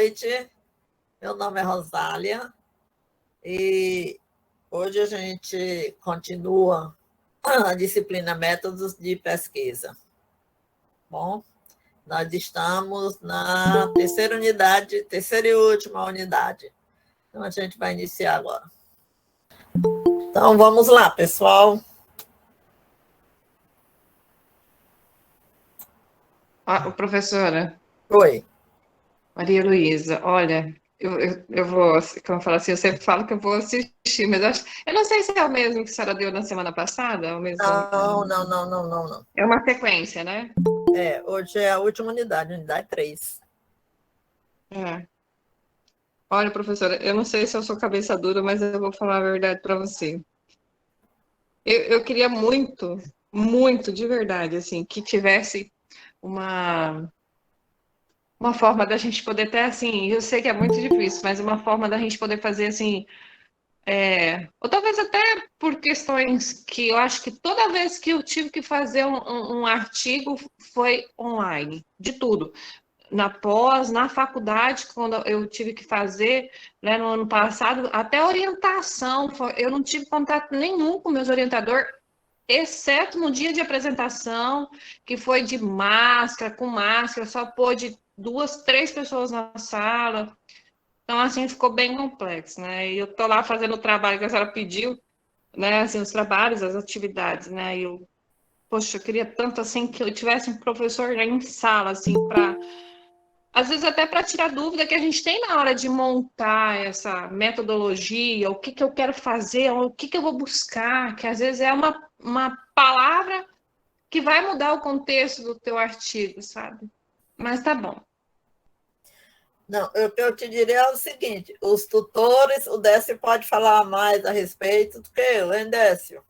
noite. Meu nome é Rosália e hoje a gente continua a disciplina Métodos de Pesquisa. Bom, nós estamos na terceira unidade, terceira e última unidade. Então a gente vai iniciar agora. Então vamos lá, pessoal. Professora. Oi. Maria Luísa, olha, eu vou, como eu falo assim, eu sempre falo que eu vou assistir, mas eu não sei se é o mesmo que a senhora deu na semana passada, é o mesmo. Não. É uma sequência, né? Hoje é a última unidade 3. É. Olha, professora, eu não sei se eu sou cabeça dura, mas eu vou falar a verdade para você. Eu queria muito, muito, de verdade, assim, que tivesse uma forma da gente poder ter, assim, eu sei que é muito difícil, mas uma forma da gente poder fazer, assim, ou talvez até por questões que eu acho que toda vez que eu tive que fazer um artigo foi online, de tudo. Na pós, na faculdade, quando eu tive que fazer, né, no ano passado, até orientação, eu não tive contato nenhum com meus orientadores, exceto no dia de apresentação, que foi de máscara, com máscara, só pôde 2, 3 pessoas na sala. Então, assim, ficou bem complexo, né? E eu tô lá fazendo o trabalho que a senhora pediu, né? Assim, os trabalhos, as atividades, né? Poxa, eu queria tanto, assim, que eu tivesse um professor em sala, assim, para às vezes até para tirar dúvida que a gente tem na hora de montar essa metodologia, o que que eu quero fazer, o que que eu vou buscar, que às vezes é uma palavra que vai mudar o contexto do teu artigo, sabe? Mas tá bom. Não, o que eu te diria é o seguinte: os tutores, o Décio pode falar mais a respeito do que eu, hein, Décio?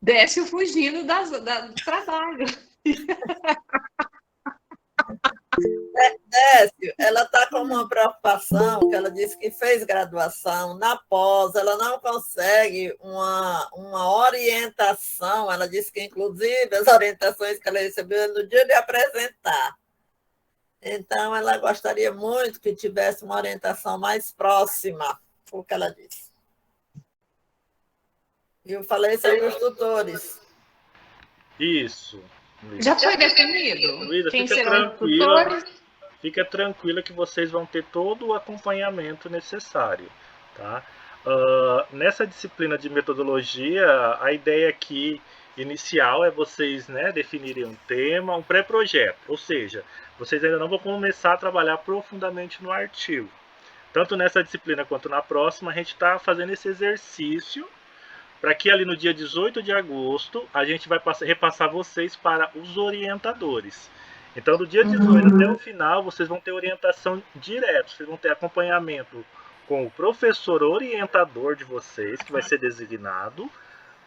Décio fugindo do trabalho. Décio, ela está com uma preocupação, que ela disse que fez graduação na pós, ela não consegue uma orientação, ela disse que, inclusive, as orientações que ela recebeu é no dia de apresentar. Então, ela gostaria muito que tivesse uma orientação mais próxima, foi o que ela disse. E eu falei sobre os tutores. Isso. Luísa. Já foi definido? Luísa, Quem fica serão os tranquila. tutores? Fica tranquila que vocês vão ter todo o acompanhamento necessário, tá? Nessa disciplina de metodologia, a ideia aqui inicial é vocês, né, definirem um tema, um pré-projeto, ou seja, vocês ainda não vão começar a trabalhar profundamente no artigo. Tanto nessa disciplina quanto na próxima, a gente está fazendo esse exercício para que ali no dia 18 de agosto a gente vai repassar vocês para os orientadores. Então, do dia 18 até o final, vocês vão ter orientação direta, vocês vão ter acompanhamento com o professor orientador de vocês, que vai ser designado,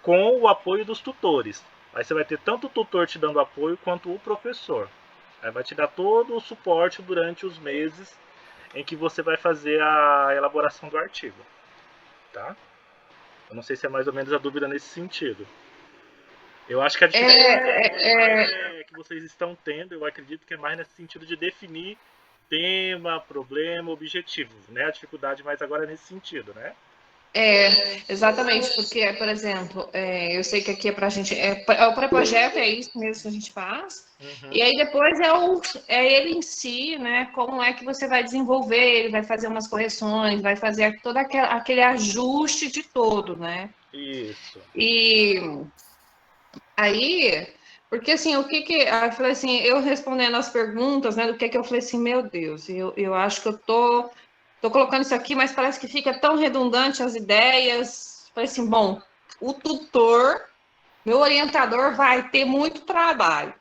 com o apoio dos tutores. Aí você vai ter tanto o tutor te dando apoio quanto o professor. Aí vai te dar todo o suporte durante os meses em que você vai fazer a elaboração do artigo. Tá? Eu não sei se é mais ou menos a dúvida nesse sentido. Eu acho que a dificuldade que vocês estão tendo, eu acredito que é mais nesse sentido de definir tema, problema, objetivo, né? A dificuldade mais agora é nesse sentido, né? Exatamente, porque, por exemplo, eu sei que aqui é pra gente, o pré-projeto é isso mesmo que a gente faz, e aí depois é ele em si, né, como é que você vai desenvolver, ele vai fazer umas correções, vai fazer todo aquele ajuste de todo, né? Isso. E aí, porque assim, eu falei assim, eu respondendo as perguntas, né, do que eu falei assim, meu Deus, eu acho que eu tô colocando isso aqui, mas parece que fica tão redundante as ideias. Falei assim, bom, o tutor, meu orientador vai ter muito trabalho.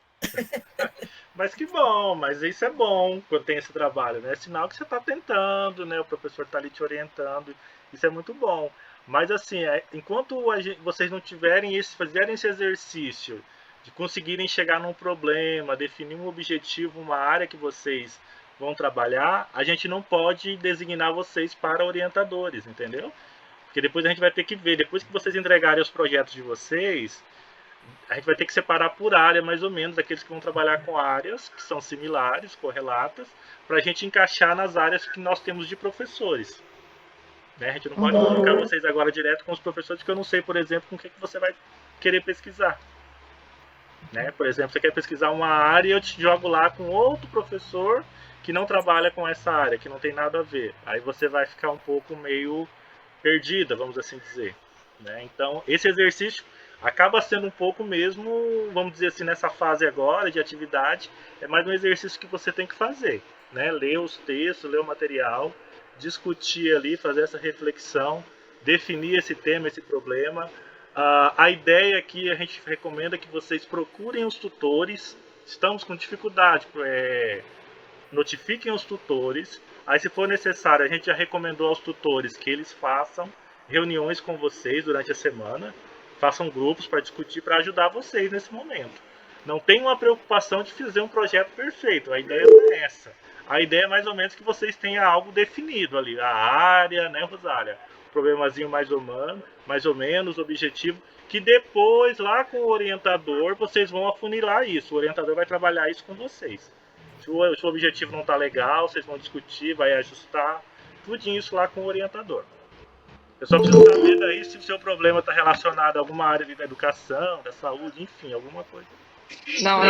Mas que bom, mas isso é bom quando tem esse trabalho, né? É sinal que você está tentando, né? O professor está ali te orientando, isso é muito bom. Mas assim, enquanto vocês não fizerem esse exercício de conseguirem chegar num problema, definir um objetivo, uma área que vocês vão trabalhar, a gente não pode designar vocês para orientadores, entendeu? Porque depois a gente vai ter que ver, depois que vocês entregarem os projetos de vocês, a gente vai ter que separar por área, mais ou menos, aqueles que vão trabalhar com áreas que são similares, correlatas, para a gente encaixar nas áreas que nós temos de professores. Né? A gente não pode colocar vocês agora direto com os professores, porque eu não sei, por exemplo, com o que você vai querer pesquisar. Né? Por exemplo, você quer pesquisar uma área e eu te jogo lá com outro professor que não trabalha com essa área, que não tem nada a ver. Aí você vai ficar um pouco meio perdida, vamos assim dizer. Né? Então, esse exercício acaba sendo um pouco mesmo, vamos dizer assim, nessa fase agora de atividade, é mais um exercício que você tem que fazer. Né? Ler os textos, ler o material, discutir ali, fazer essa reflexão, definir esse tema, esse problema. A ideia aqui, a gente recomenda que vocês procurem os tutores. Estamos com dificuldade, notifiquem os tutores. Aí, se for necessário, a gente já recomendou aos tutores que eles façam reuniões com vocês durante a semana, façam grupos para discutir, para ajudar vocês nesse momento. Não tem uma preocupação de fazer um projeto perfeito, a ideia não é essa. A ideia é mais ou menos que vocês tenham algo definido ali, a área, né, Rosália? Um problemazinho mais ou menos, objetivo, que depois, lá com o orientador, vocês vão afunilar isso. O orientador vai trabalhar isso com vocês. Se o objetivo não está legal, vocês vão discutir, vai ajustar, tudo isso lá com o orientador. Eu só preciso saber daí se o seu problema está relacionado a alguma área da educação, da saúde, enfim, alguma coisa. Não,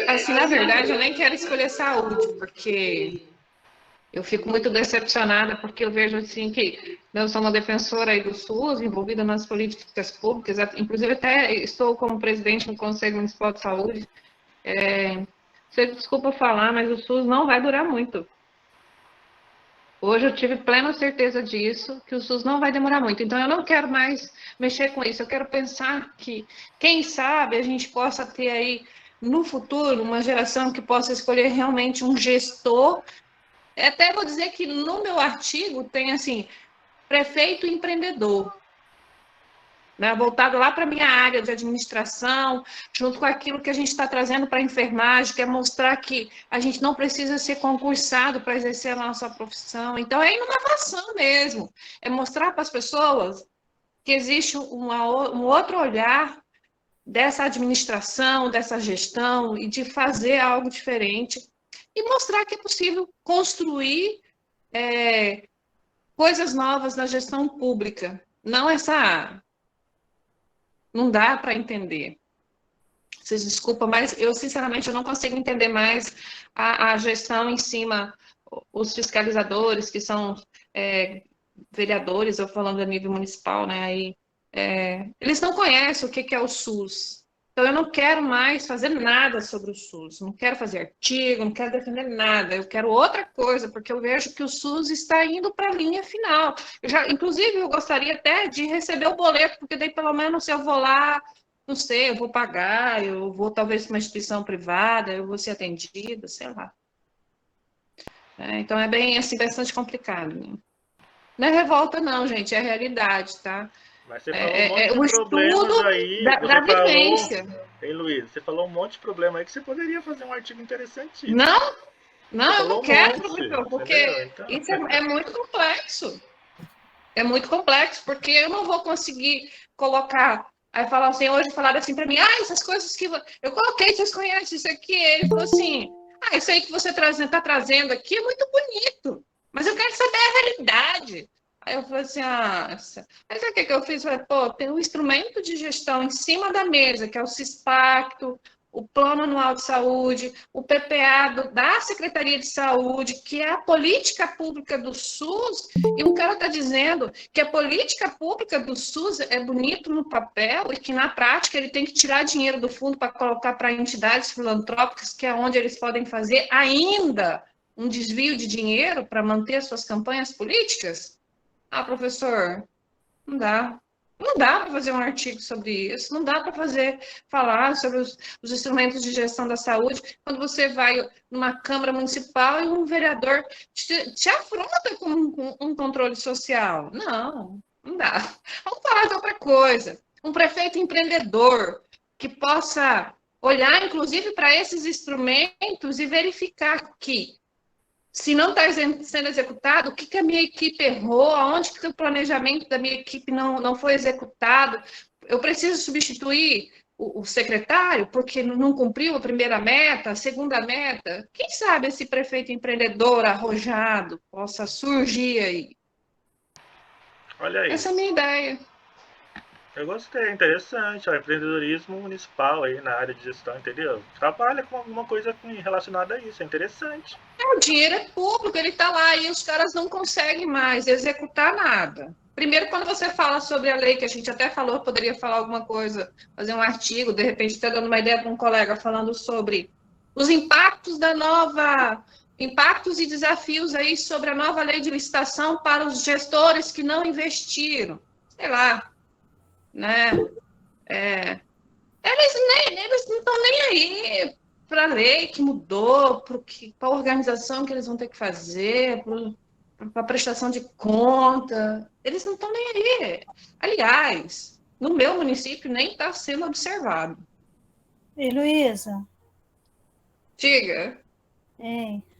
assim, na verdade, eu nem quero escolher saúde, porque eu fico muito decepcionada, porque eu vejo assim que eu sou uma defensora aí do SUS, envolvida nas políticas públicas, inclusive até estou como presidente do Conselho Municipal de Saúde. Você desculpa falar, mas o SUS não vai durar muito. Hoje eu tive plena certeza disso, que o SUS não vai demorar muito. Então, eu não quero mais mexer com isso. Eu quero pensar que, quem sabe, a gente possa ter aí, no futuro, uma geração que possa escolher realmente um gestor. Até vou dizer que no meu artigo tem, assim, prefeito empreendedor. Né, voltado lá para a minha área de administração, junto com aquilo que a gente está trazendo para a enfermagem, que é mostrar que a gente não precisa ser concursado para exercer a nossa profissão. Então, é inovação mesmo. É mostrar para as pessoas que existe um outro olhar dessa administração, dessa gestão, e de fazer algo diferente. E mostrar que é possível construir coisas novas na gestão pública. Não essa... Não dá para entender. Vocês desculpam, mas eu, sinceramente, eu não consigo entender mais a gestão em cima, os fiscalizadores, que são vereadores, eu falando a nível municipal, né? Aí, eles não conhecem o que é o SUS. Então, eu não quero mais fazer nada sobre o SUS. Não quero fazer artigo, não quero defender nada. Eu quero outra coisa, porque eu vejo que o SUS está indo para a linha final. Inclusive, eu gostaria até de receber o boleto, porque daí, pelo menos, se eu vou lá, não sei, eu vou pagar, eu vou talvez para uma instituição privada, eu vou ser atendida, sei lá. Então, é bem, assim, bastante complicado. Né? Não é revolta, não, gente, é realidade, tá? Mas você falou um monte de problemas aí. Da vivência. Hein, Luiz? Você falou um monte de problema aí que você poderia fazer um artigo interessantíssimo. Não, eu não quero, professor, porque então... isso é muito complexo. É muito complexo, porque eu não vou conseguir colocar... Aí falar assim, hoje falaram assim para mim, essas coisas que... Eu coloquei, vocês conhecem isso aqui? Ele falou assim, isso aí que você está trazendo aqui é muito bonito, mas eu quero saber a realidade. Aí eu falei assim, mas sabe o que eu fiz? Eu falei, tem um instrumento de gestão em cima da mesa, que é o CISPACTO, o Plano Anual de Saúde, o PPA da Secretaria de Saúde, que é a política pública do SUS, e o cara está dizendo que a política pública do SUS é bonito no papel e que, na prática, ele tem que tirar dinheiro do fundo para colocar para entidades filantrópicas, que é onde eles podem fazer ainda um desvio de dinheiro para manter as suas campanhas políticas. Professor, não dá. Não dá para fazer um artigo sobre isso, não dá para falar sobre os instrumentos de gestão da saúde quando você vai numa Câmara Municipal e um vereador te afronta com um controle social. Não dá. Vamos falar de outra coisa. Um prefeito empreendedor que possa olhar, inclusive, para esses instrumentos e verificar que, se não está sendo executado, o que a minha equipe errou, aonde que o planejamento da minha equipe não foi executado, eu preciso substituir o secretário porque não cumpriu a primeira meta, a segunda meta. Quem sabe esse prefeito empreendedor arrojado possa surgir aí? Olha aí. Essa é a minha ideia. Eu gostei, interessante. Ó, empreendedorismo municipal aí na área de gestão, entendeu? Trabalha com alguma coisa relacionada a isso, é interessante. O dinheiro é público, ele está lá e os caras não conseguem mais executar nada. Primeiro, quando você fala sobre a lei, que a gente até falou, poderia falar alguma coisa, fazer um artigo, de repente está dando uma ideia para um colega falando sobre os impactos da nova, impactos e desafios aí sobre a nova lei de licitação para os gestores que não investiram. Sei lá, né? Eles não estão nem aí para a lei que mudou, para a organização que eles vão ter que fazer, para a prestação de conta. Eles não estão nem aí. Aliás, no meu município nem está sendo observado. E Luísa, Diga.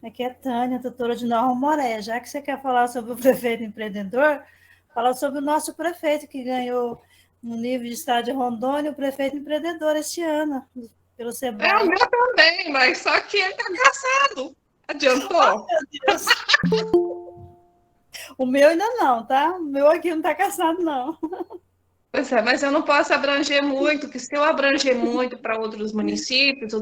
aqui é Tânia, tutora de Nova Moré. Já que você quer falar sobre o prefeito empreendedor, fala sobre o nosso prefeito que ganhou no nível de estado de Rondônia, o prefeito empreendedor este ano, pelo É o Sebrae. meu também, mas só que ele está caçado. Adiantou? O meu ainda não, tá? O meu aqui não está caçado, não. Pois é, mas eu não posso abranger muito, que se eu abranger muito para outros municípios,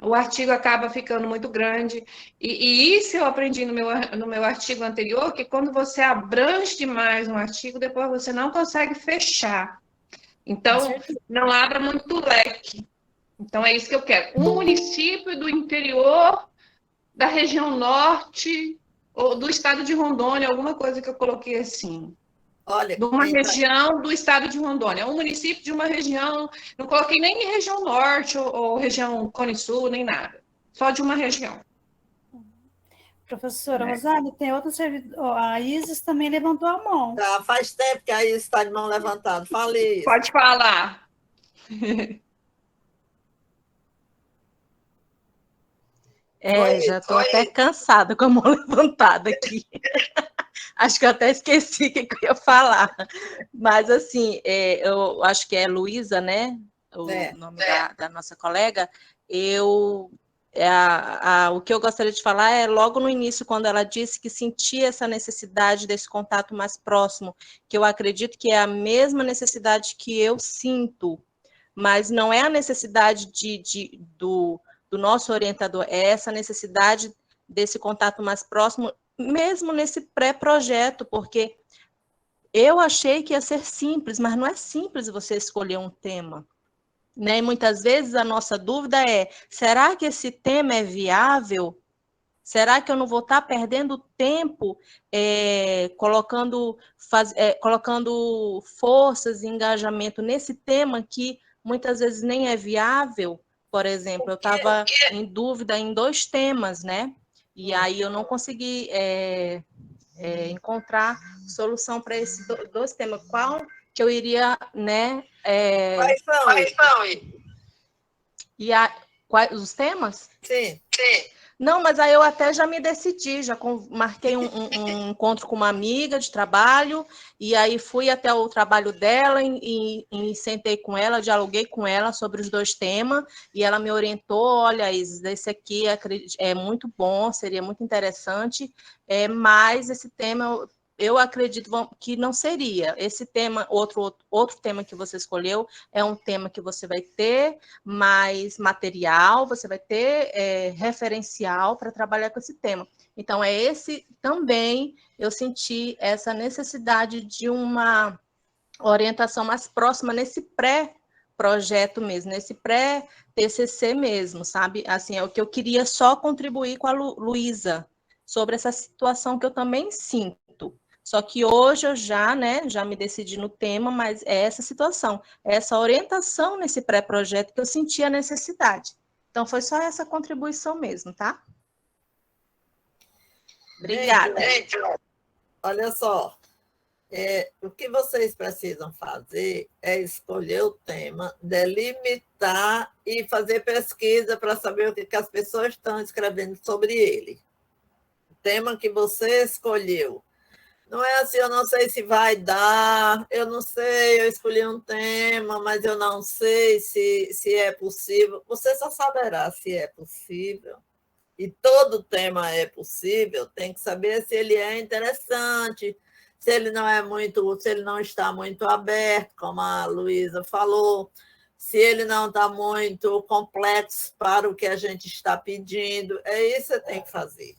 o artigo acaba ficando muito grande. E isso eu aprendi no meu artigo anterior, que quando você abrange demais um artigo, depois você não consegue fechar. Então, não abra muito o leque. Então, é isso que eu quero. Um município do interior da região norte ou do estado de Rondônia, alguma coisa que eu coloquei assim. Olha, De uma região do estado de Rondônia, um município de uma região, não coloquei nem região norte ou região Cone Sul, nem nada, só de uma região. Professora Rosário, tem outro servidor, a Isis também levantou a mão. tá, faz tempo que a Isis está de mão levantada. Fale isso. Pode falar. Já estou até cansada com a mão levantada aqui. Acho que eu até esqueci o que eu ia falar. Mas, assim, eu acho que é Luísa, né? O nome da nossa colega. O que eu gostaria de falar é logo no início, quando ela disse que sentia essa necessidade desse contato mais próximo, que eu acredito que é a mesma necessidade que eu sinto, mas não é a necessidade do nosso orientador, é essa necessidade desse contato mais próximo, mesmo nesse pré-projeto, porque eu achei que ia ser simples, mas não é simples você escolher um tema, né? E muitas vezes a nossa dúvida é, será que esse tema é viável? Será que eu não vou estar perdendo tempo colocando forças e engajamento nesse tema que muitas vezes nem é viável? Por exemplo, eu estava em dúvida em 2 temas, né? E aí eu não consegui encontrar solução para esses 2 temas. Qual que eu iria, né? Quais são? Quais os temas? Sim. Não, mas aí eu até já me decidi, já marquei um encontro com uma amiga de trabalho, e aí fui até o trabalho dela e sentei com ela, dialoguei com ela sobre os 2 temas, e ela me orientou, olha, Isis, esse aqui é muito bom, seria muito interessante, mas esse tema eu acredito que não seria. Esse tema, outro tema que você escolheu, é um tema que você vai ter mais material, você vai ter referencial para trabalhar com esse tema. Então, esse também, eu senti essa necessidade de uma orientação mais próxima nesse pré-projeto mesmo, nesse pré-TCC mesmo, sabe? Assim, é o que eu queria só contribuir com a Luísa, sobre essa situação que eu também sinto. Só que hoje eu já me decidi no tema, mas é essa situação, é essa orientação nesse pré-projeto que eu senti a necessidade. Então, foi só essa contribuição mesmo, tá? Obrigada. Gente, olha só, o que vocês precisam fazer é escolher o tema, delimitar e fazer pesquisa para saber o que as pessoas estão escrevendo sobre ele. O tema que você escolheu. Não é assim, eu não sei se vai dar, eu não sei, eu escolhi um tema, mas eu não sei se é possível. Você só saberá se é possível. E todo tema é possível, tem que saber se ele é interessante, se ele não é muito, se ele não está muito aberto, como a Luísa falou, se ele não está muito complexo para o que a gente está pedindo. É isso que você tem que fazer.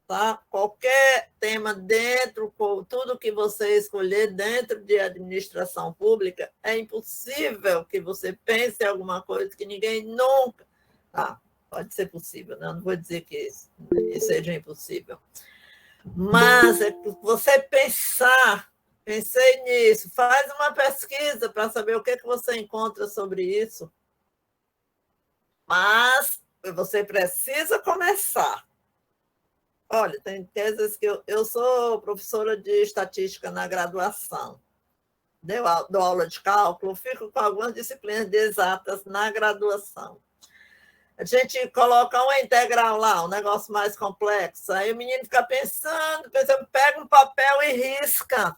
Tá? Qualquer tema dentro, tudo que você escolher dentro de administração pública, é impossível que você pense em alguma coisa que ninguém nunca. Tá, pode ser possível, né? Não vou dizer que seja impossível. Mas é que você pensei nisso, faz uma pesquisa para saber o que você encontra sobre isso. Mas você precisa começar. Olha, tem vezes que eu sou professora de estatística na graduação, dou aula de cálculo, fico com algumas disciplinas de exatas na graduação. A gente coloca uma integral lá, um negócio mais complexo, aí o menino fica pensando, pega um papel e risca.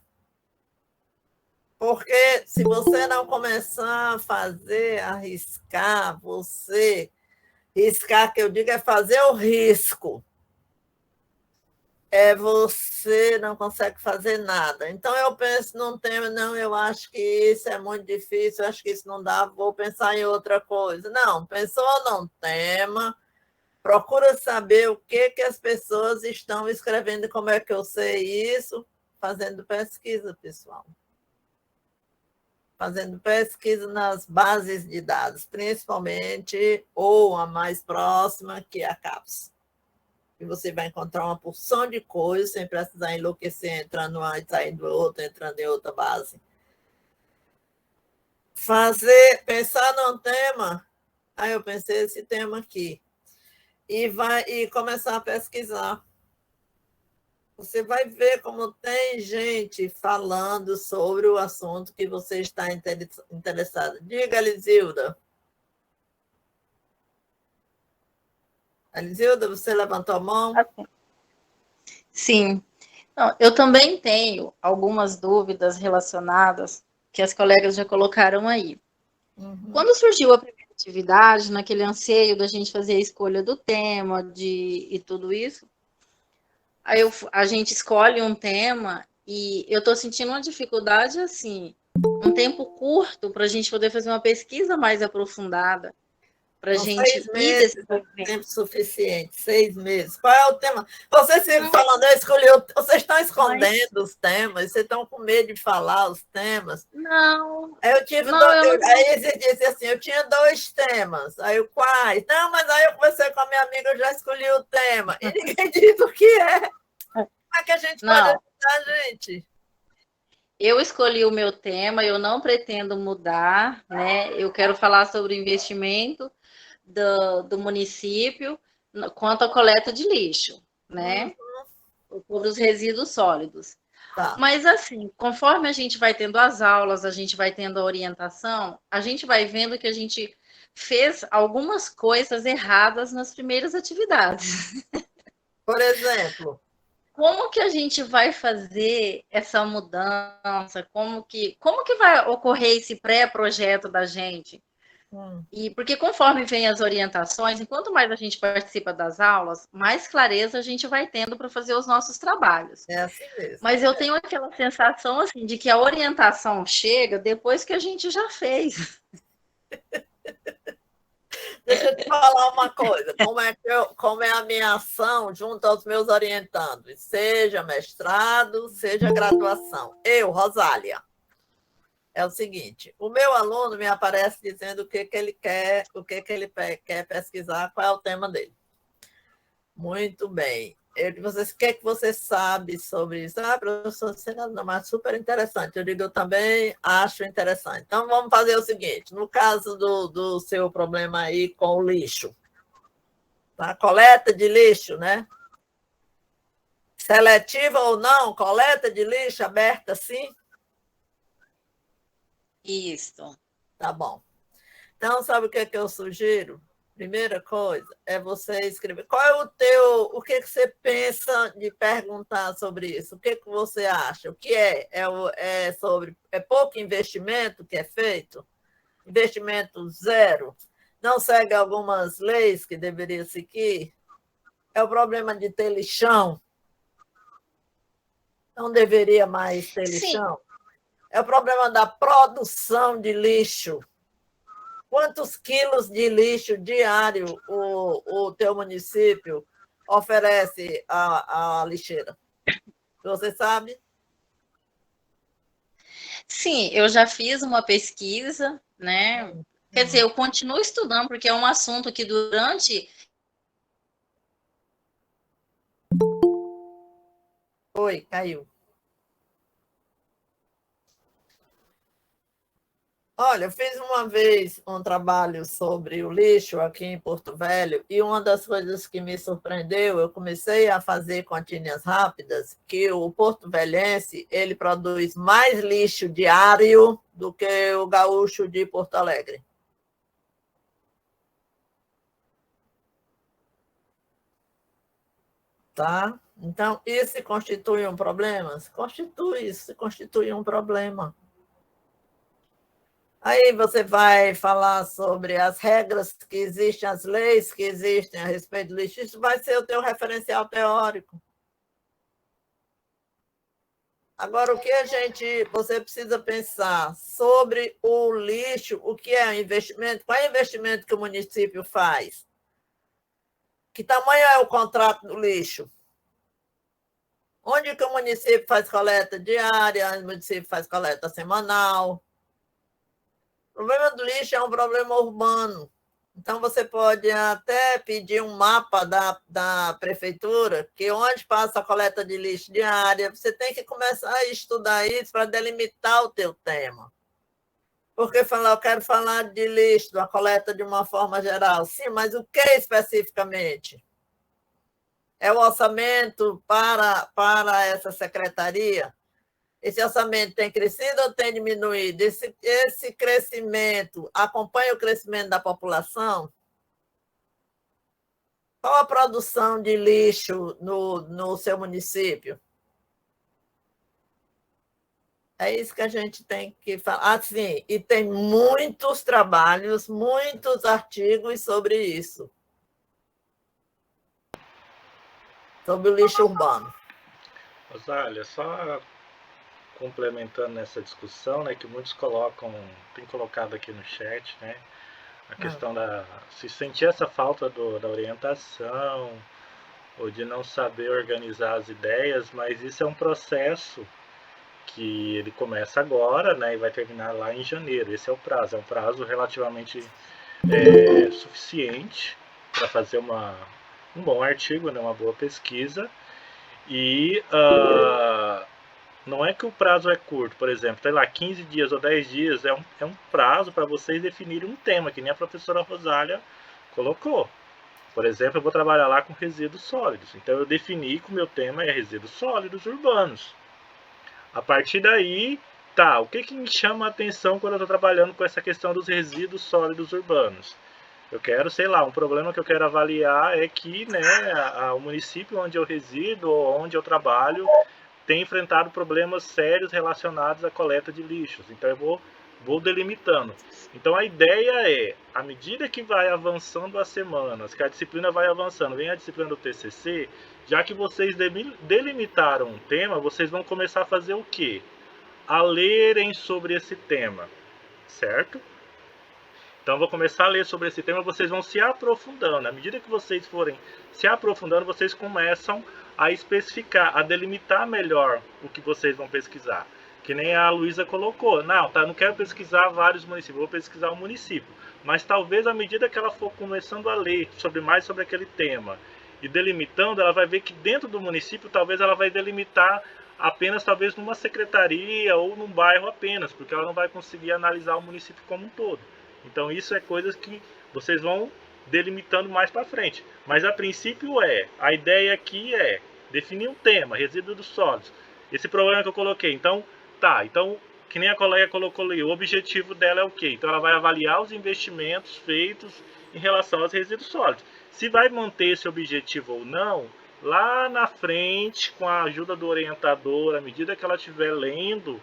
Porque se você não começar a fazer, a riscar, riscar, que eu digo, é fazer o risco. Você não consegue fazer nada. Então, eu penso num tema, não, eu acho que isso é muito difícil, eu acho que isso não dá, vou pensar em outra coisa. Não, pensou num tema, procura saber o que as pessoas estão escrevendo, como é que eu sei isso, fazendo pesquisa, pessoal. Fazendo pesquisa nas bases de dados, principalmente, ou a mais próxima, que é a CAPES. E você vai encontrar uma porção de coisas sem precisar enlouquecer, entrando uma e saindo outra, entrando em outra base. Pensar num tema, aí eu pensei esse tema aqui, e começar a pesquisar. Você vai ver como tem gente falando sobre o assunto que você está interessada. Diga, Elisildra. Elisildra, você levantou a mão? Sim. Não, eu também tenho algumas dúvidas relacionadas que as colegas já colocaram aí. Uhum. Quando surgiu a primeira atividade, naquele anseio da gente fazer a escolha do tema e tudo isso, aí a gente escolhe um tema e eu estou sentindo uma dificuldade, assim, um tempo curto para a gente poder fazer uma pesquisa mais aprofundada, para a gente 6 meses, desenvolvendo. tempo suficiente, 6 meses. Qual é o tema? Vocês sempre falando, eu escolhi, vocês estão escondendo os temas, vocês estão com medo de falar os temas. Não. Aí aí você disse assim, eu tinha 2 temas. Aí eu, quais? Não, mas aí eu conversei com a minha amiga, eu já escolhi o tema. E ninguém diz o que é. Como é que a gente pode ajudar, gente? Eu escolhi o meu tema, eu não pretendo mudar, né? Eu quero falar sobre o investimento do município quanto à coleta de lixo, né? Dos resíduos sólidos. Tá. Mas, assim, conforme a gente vai tendo as aulas, a gente vai tendo a orientação, a gente vai vendo que a gente fez algumas coisas erradas nas primeiras atividades. Por exemplo? Como que a gente vai fazer essa mudança? Como que vai ocorrer esse pré-projeto da gente? E porque conforme vem as orientações, enquanto mais a gente participa das aulas, mais clareza a gente vai tendo para fazer os nossos trabalhos. É assim mesmo. Mas eu tenho aquela sensação assim de que a orientação chega depois que a gente já fez. Deixa eu te falar uma coisa, como é a minha ação junto aos meus orientandos, seja mestrado, seja graduação. Eu, Rosália, é o seguinte, o meu aluno me aparece dizendo o que ele quer, o que ele quer pesquisar, qual é o tema dele. Muito bem. O que você sabe sobre isso? Professor, você não, mas super interessante. Eu digo, eu também acho interessante. Então, vamos fazer o seguinte, no caso do seu problema aí com o lixo, tá? Coleta de lixo, né? Seletiva ou não, coleta de lixo aberta, sim? Isso. Tá bom. Então, sabe o que eu sugiro? Primeira coisa é você escrever. Qual é o que você pensa de perguntar sobre isso? O que você acha? O que é sobre pouco investimento que é feito? Investimento zero? Não segue algumas leis que deveria seguir? É o problema de ter lixão? Não deveria mais ter lixão? É o problema da produção de lixo. Quantos quilos de lixo diário o teu município oferece à lixeira? Você sabe? Sim, eu já fiz uma pesquisa, né? Quer dizer, eu continuo estudando, porque é um assunto que durante... Oi, caiu. Olha, eu fiz uma vez um trabalho sobre o lixo aqui em Porto Velho e uma das coisas que me surpreendeu, eu comecei a fazer continhas rápidas, que o porto-velhense ele produz mais lixo diário do que o gaúcho de Porto Alegre. Tá? Então, isso constitui um problema? Isso constitui um problema. Aí você vai falar sobre as regras que existem, as leis que existem a respeito do lixo, isso vai ser o teu referencial teórico. Agora, você precisa pensar sobre o lixo, o que é investimento, qual é o investimento que o município faz? Que tamanho é o contrato do lixo? Onde que o município faz coleta diária, o município faz coleta semanal? O problema do lixo é um problema urbano. Então, você pode até pedir um mapa da prefeitura, que onde passa a coleta de lixo diária, você tem que começar a estudar isso para delimitar o teu tema. Porque eu quero falar de lixo, da coleta de uma forma geral. Sim, mas o que especificamente? É o orçamento para essa secretaria? Esse orçamento tem crescido ou tem diminuído? Esse crescimento acompanha o crescimento da população? Qual a produção de lixo no seu município? É isso que a gente tem que falar. Assim, e tem muitos trabalhos, muitos artigos sobre isso. Sobre o lixo urbano. Rosália, só complementando nessa discussão, né, que muitos tem colocado aqui no chat, né, a questão se sentir essa falta da orientação ou de não saber organizar as ideias, mas isso é um processo que ele começa agora, né, e vai terminar lá em janeiro. Esse é um prazo relativamente suficiente para fazer um bom artigo, né, uma boa pesquisa. E não é que o prazo é curto, por exemplo, sei lá, 15 dias ou 10 dias é um prazo para vocês definirem um tema, que nem a professora Rosália colocou. Por exemplo, eu vou trabalhar lá com resíduos sólidos. Então eu defini que o meu tema é resíduos sólidos urbanos. A partir daí, o que me chama a atenção quando eu estou trabalhando com essa questão dos resíduos sólidos urbanos? Eu quero, sei lá, um problema que eu quero avaliar é que, né, o município onde eu resido ou onde eu trabalho tem enfrentado problemas sérios relacionados à coleta de lixos. Então eu vou delimitando. Então a ideia é, à medida que vai avançando as semanas, que a disciplina vai avançando, vem a disciplina do TCC, já que vocês delimitaram um tema, vocês vão começar a fazer o quê? A lerem sobre esse tema, certo? Então, vou começar a ler sobre esse tema, vocês vão se aprofundando. À medida que vocês forem se aprofundando, vocês começam a especificar, a delimitar melhor o que vocês vão pesquisar. Que nem a Luísa colocou. Não quero pesquisar vários municípios, vou pesquisar um município. Mas talvez, à medida que ela for começando a ler mais sobre aquele tema e delimitando, ela vai ver que dentro do município, talvez ela vai delimitar apenas, talvez, numa secretaria ou num bairro apenas, porque ela não vai conseguir analisar o município como um todo. Então isso é coisas que vocês vão delimitando mais para frente. Mas a princípio a ideia aqui é definir um tema, resíduos dos sólidos. Esse problema que eu coloquei. Então, que nem a colega colocou ali, o objetivo dela é o quê? Então ela vai avaliar os investimentos feitos em relação aos resíduos sólidos. Se vai manter esse objetivo ou não, lá na frente, com a ajuda do orientador, à medida que ela estiver lendo,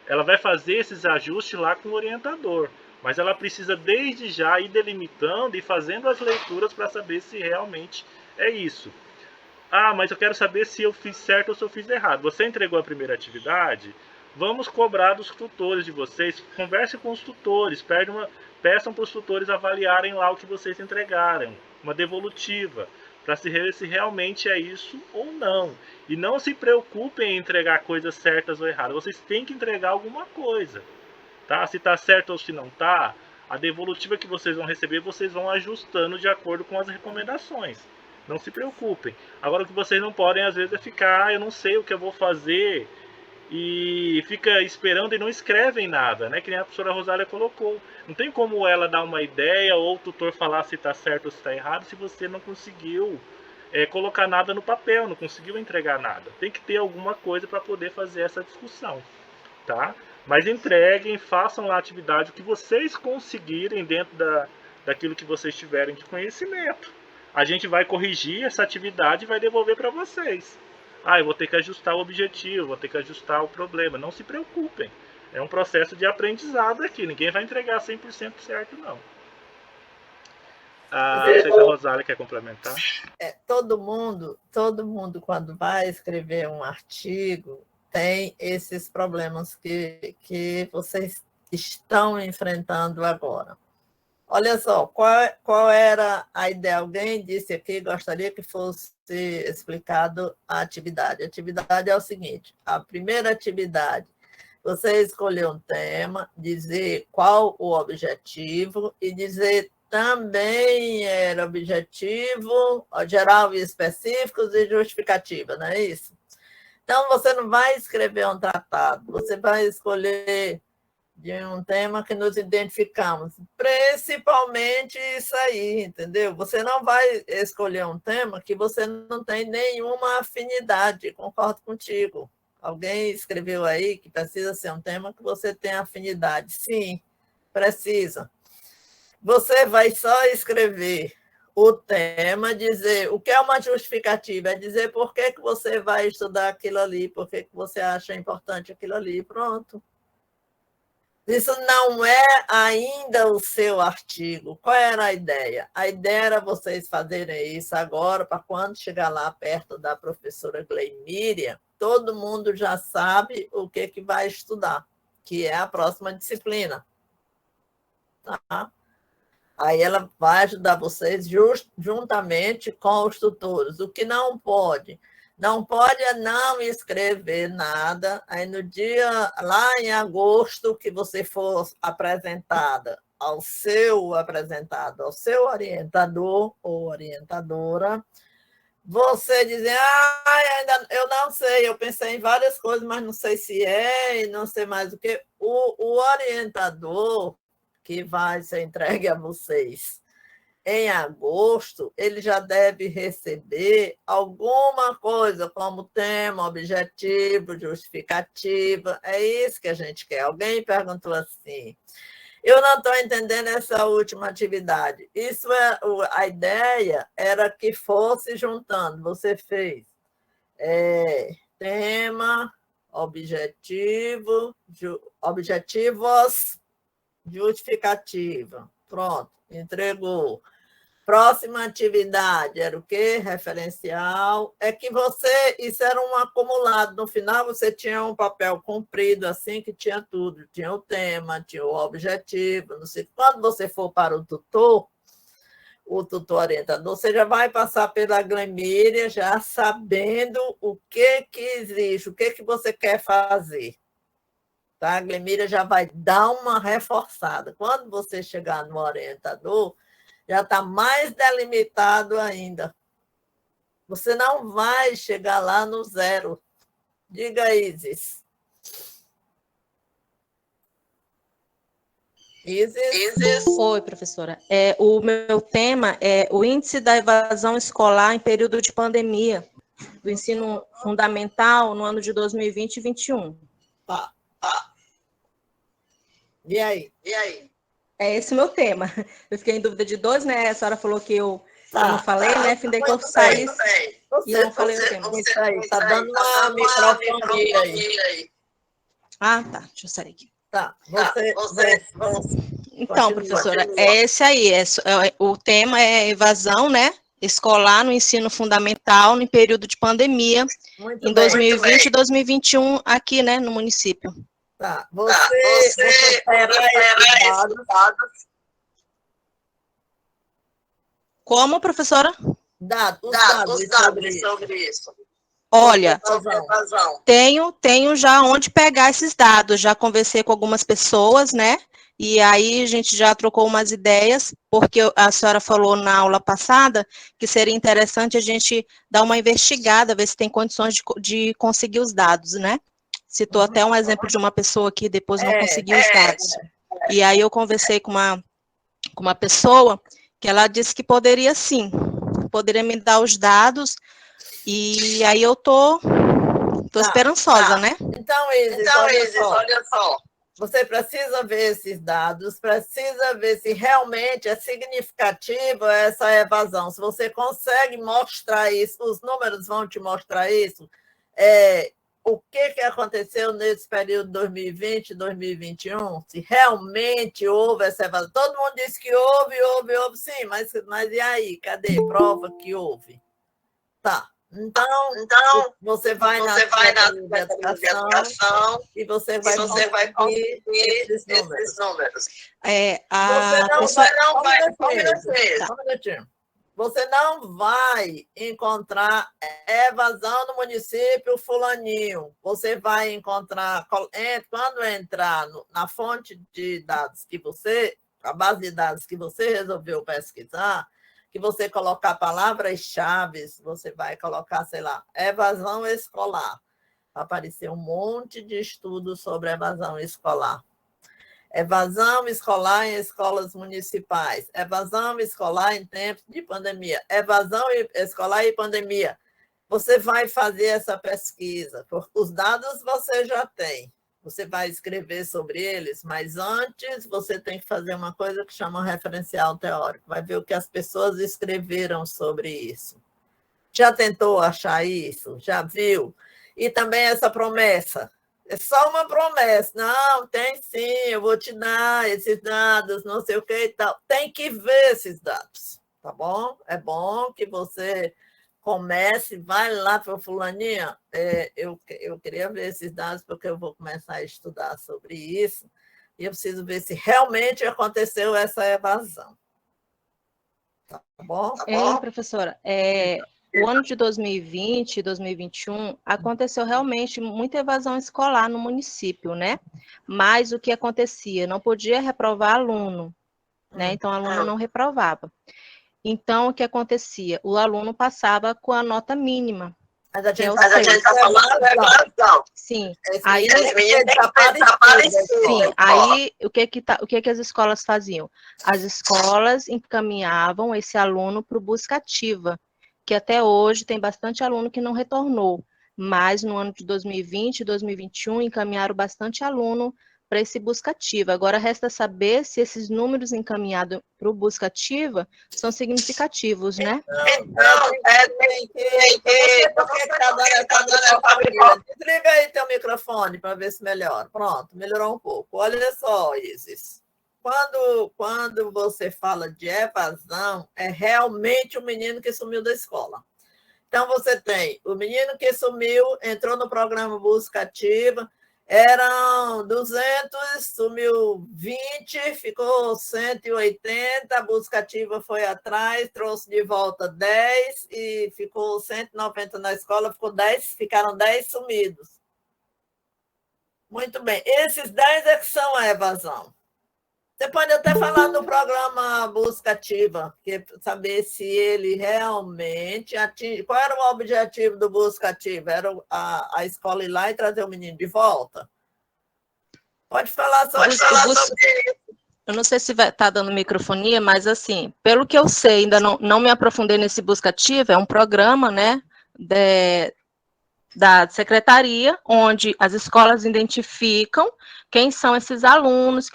ela vai fazer esses ajustes lá com o orientador. Mas ela precisa desde já ir delimitando e fazendo as leituras para saber se realmente é isso. Ah, mas eu quero saber se eu fiz certo ou se eu fiz errado. Você entregou a primeira atividade? Vamos cobrar dos tutores de vocês. Converse com os tutores. Peçam para os tutores avaliarem lá o que vocês entregaram. Uma devolutiva. Para se ver se realmente é isso ou não. E não se preocupem em entregar coisas certas ou erradas. Vocês têm que entregar alguma coisa. Tá? Se está certo ou se não está, a devolutiva que vocês vão receber, vocês vão ajustando de acordo com as recomendações. Não se preocupem. Agora, o que vocês não podem, às vezes, é ficar, eu não sei o que eu vou fazer, e fica esperando e não escrevem nada, né? Que nem a professora Rosália colocou. Não tem como ela dar uma ideia ou o tutor falar se está certo ou se está errado, se você não conseguiu colocar nada no papel, não conseguiu entregar nada. Tem que ter alguma coisa para poder fazer essa discussão, tá? Mas entreguem, façam lá a atividade, o que vocês conseguirem dentro daquilo que vocês tiverem de conhecimento. A gente vai corrigir essa atividade e vai devolver para vocês. Ah, eu vou ter que ajustar o objetivo, vou ter que ajustar o problema. Não se preocupem. É um processo de aprendizado aqui. Ninguém vai entregar 100% certo, não. Não sei se a Rosália quer complementar. Todo mundo, quando vai escrever um artigo, tem esses problemas que vocês estão enfrentando agora. Olha só, qual era a ideia? Alguém disse aqui, gostaria que fosse explicado a atividade. A atividade é o seguinte, a primeira atividade, você escolher um tema, dizer qual o objetivo e dizer também era objetivo, geral e específicos e justificativa, não é isso? Então, você não vai escrever um tratado, você vai escolher de um tema que nos identificamos, principalmente isso aí, entendeu? Você não vai escolher um tema que você não tem nenhuma afinidade, concordo contigo. Alguém escreveu aí que precisa ser um tema que você tem afinidade. Sim, precisa. Você vai só escrever o tema, dizer o que é uma justificativa, é dizer por que você vai estudar aquilo ali, por que você acha importante aquilo ali, pronto. Isso não é ainda o seu artigo. Qual era a ideia? A ideia era vocês fazerem isso agora, para quando chegar lá perto da professora Gleimíria, todo mundo já sabe o que vai estudar, que é a próxima disciplina. Tá? Aí ela vai ajudar vocês juntamente com os tutores. O que não pode? Não pode não escrever nada. Aí no dia, lá em agosto, que você for apresentada ao seu orientador ou orientadora, você dizer, ainda eu não sei, eu pensei em várias coisas, mas não sei se e não sei mais o que. O orientador que vai ser entregue a vocês em agosto, ele já deve receber alguma coisa, como tema, objetivo, justificativa. É isso que a gente quer. Alguém perguntou assim, eu não estou entendendo essa última atividade. Isso a ideia era que fosse juntando. Você fez tema, objetivo, objetivos, justificativa. Pronto, entregou. Próxima atividade era o quê? Referencial. É que isso era um acumulado. No final, você tinha um papel comprido, assim, que tinha tudo. Tinha o tema, tinha o objetivo, não sei. Quando você for para o tutor orientador, você já vai passar pela Gleimíria, já sabendo o que existe, o que você quer fazer. Tá? A Gleimíria já vai dar uma reforçada. Quando você chegar no orientador, já está mais delimitado ainda. Você não vai chegar lá no zero. Diga, Isis. Isis? Oi, professora. O meu tema é o índice da evasão escolar em período de pandemia do ensino fundamental no ano de 2020 e 2021. Tá. E aí? É esse o meu tema. Eu fiquei em dúvida de 2, né? A senhora falou que eu não Tá. falei, né? Fim daí que eu saí e eu não falei o Você tema. tá dando uma microfonia aí. Ah, tá. Deixa eu sair aqui. Tá. Então, Continua. professora, é esse aí. O tema é evasão, né? Escolar no ensino fundamental no período de pandemia, Muito em bem. 2020 e 2021, aqui, né, no município. Tá. Você terá esses dados. Como, professora? Os dados sobre isso. Olha, Evasão. tenho já onde pegar esses dados. Já conversei com algumas pessoas, né? E aí a gente já trocou umas ideias, porque a senhora falou na aula passada que seria interessante a gente dar uma investigada, ver se tem condições de conseguir os dados, né? Citou até um exemplo de uma pessoa que depois não conseguiu os dados. E aí eu conversei com uma pessoa que ela disse que poderia sim, poderia me dar os dados, e aí eu tô esperançosa, né? Então, Isis, olha só. Você precisa ver esses dados, precisa ver se realmente é significativo essa evasão. Se você consegue mostrar isso, os números vão te mostrar isso. O que aconteceu nesse período 2020, 2021? Se realmente houve essa evasão. Todo mundo disse que houve, sim, mas e aí? Cadê? Prova que houve. Tá. Então você vai na Secretaria de Educação e você vai conseguir esses números. Você não vai encontrar evasão no município fulaninho. Você vai encontrar, quando entrar na fonte de dados a base de dados que você resolveu pesquisar, que você colocar palavras-chave, você vai colocar, sei lá, evasão escolar. Vai aparecer um monte de estudos sobre evasão escolar. Evasão escolar em escolas municipais. Evasão escolar em tempos de pandemia. Evasão escolar e pandemia. Você vai fazer essa pesquisa. Os dados você já tem. Você vai escrever sobre eles, mas antes você tem que fazer uma coisa que chama referencial teórico. Vai ver o que as pessoas escreveram sobre isso. Já tentou achar isso? Já viu? E também essa promessa. É só uma promessa. Não, tem sim, eu vou te dar esses dados, não sei o que e tal. Tem que ver esses dados, tá bom? É bom que você comece, vai lá para o fulaninha, eu queria ver esses dados porque eu vou começar a estudar sobre isso e eu preciso ver se realmente aconteceu essa evasão. Tá bom? Professora, o ano de 2020 e 2021 aconteceu realmente muita evasão escolar no município, né? Mas o que acontecia? Não podia reprovar aluno, né? Então, o aluno não reprovava. Então, o que acontecia? O aluno passava com a nota mínima. Mas a gente está falando evasão. Sim. Aí, o que as escolas faziam? As escolas encaminhavam esse aluno para o busca ativa, que até hoje tem bastante aluno que não retornou, mas no ano de 2020 e 2021 encaminharam bastante aluno para esse busca ativa. Agora resta saber se esses números encaminhados para o busca ativa são significativos, né? Desliga aí teu microfone para ver se melhora. Pronto, melhorou um pouco. Olha só, Isis. Quando você fala de evasão, é realmente o menino que sumiu da escola. Então, você tem o menino que sumiu, entrou no programa Busca Ativa, eram 200, sumiu 20, ficou 180, a Busca Ativa foi atrás, trouxe de volta 10 e ficou 190 na escola, ficaram 10 sumidos. Muito bem, esses 10 é que são a evasão. Você pode até falar no programa Busca Ativa, saber se ele realmente atinge. Qual era o objetivo do Busca Ativa? Era a escola ir lá e trazer o menino de volta? Pode falar sobre isso. Eu não sei se está dando microfonia, mas assim, pelo que eu sei, ainda não me aprofundei nesse Busca Ativa, é um programa, né, da secretaria, onde as escolas identificam quem são esses alunos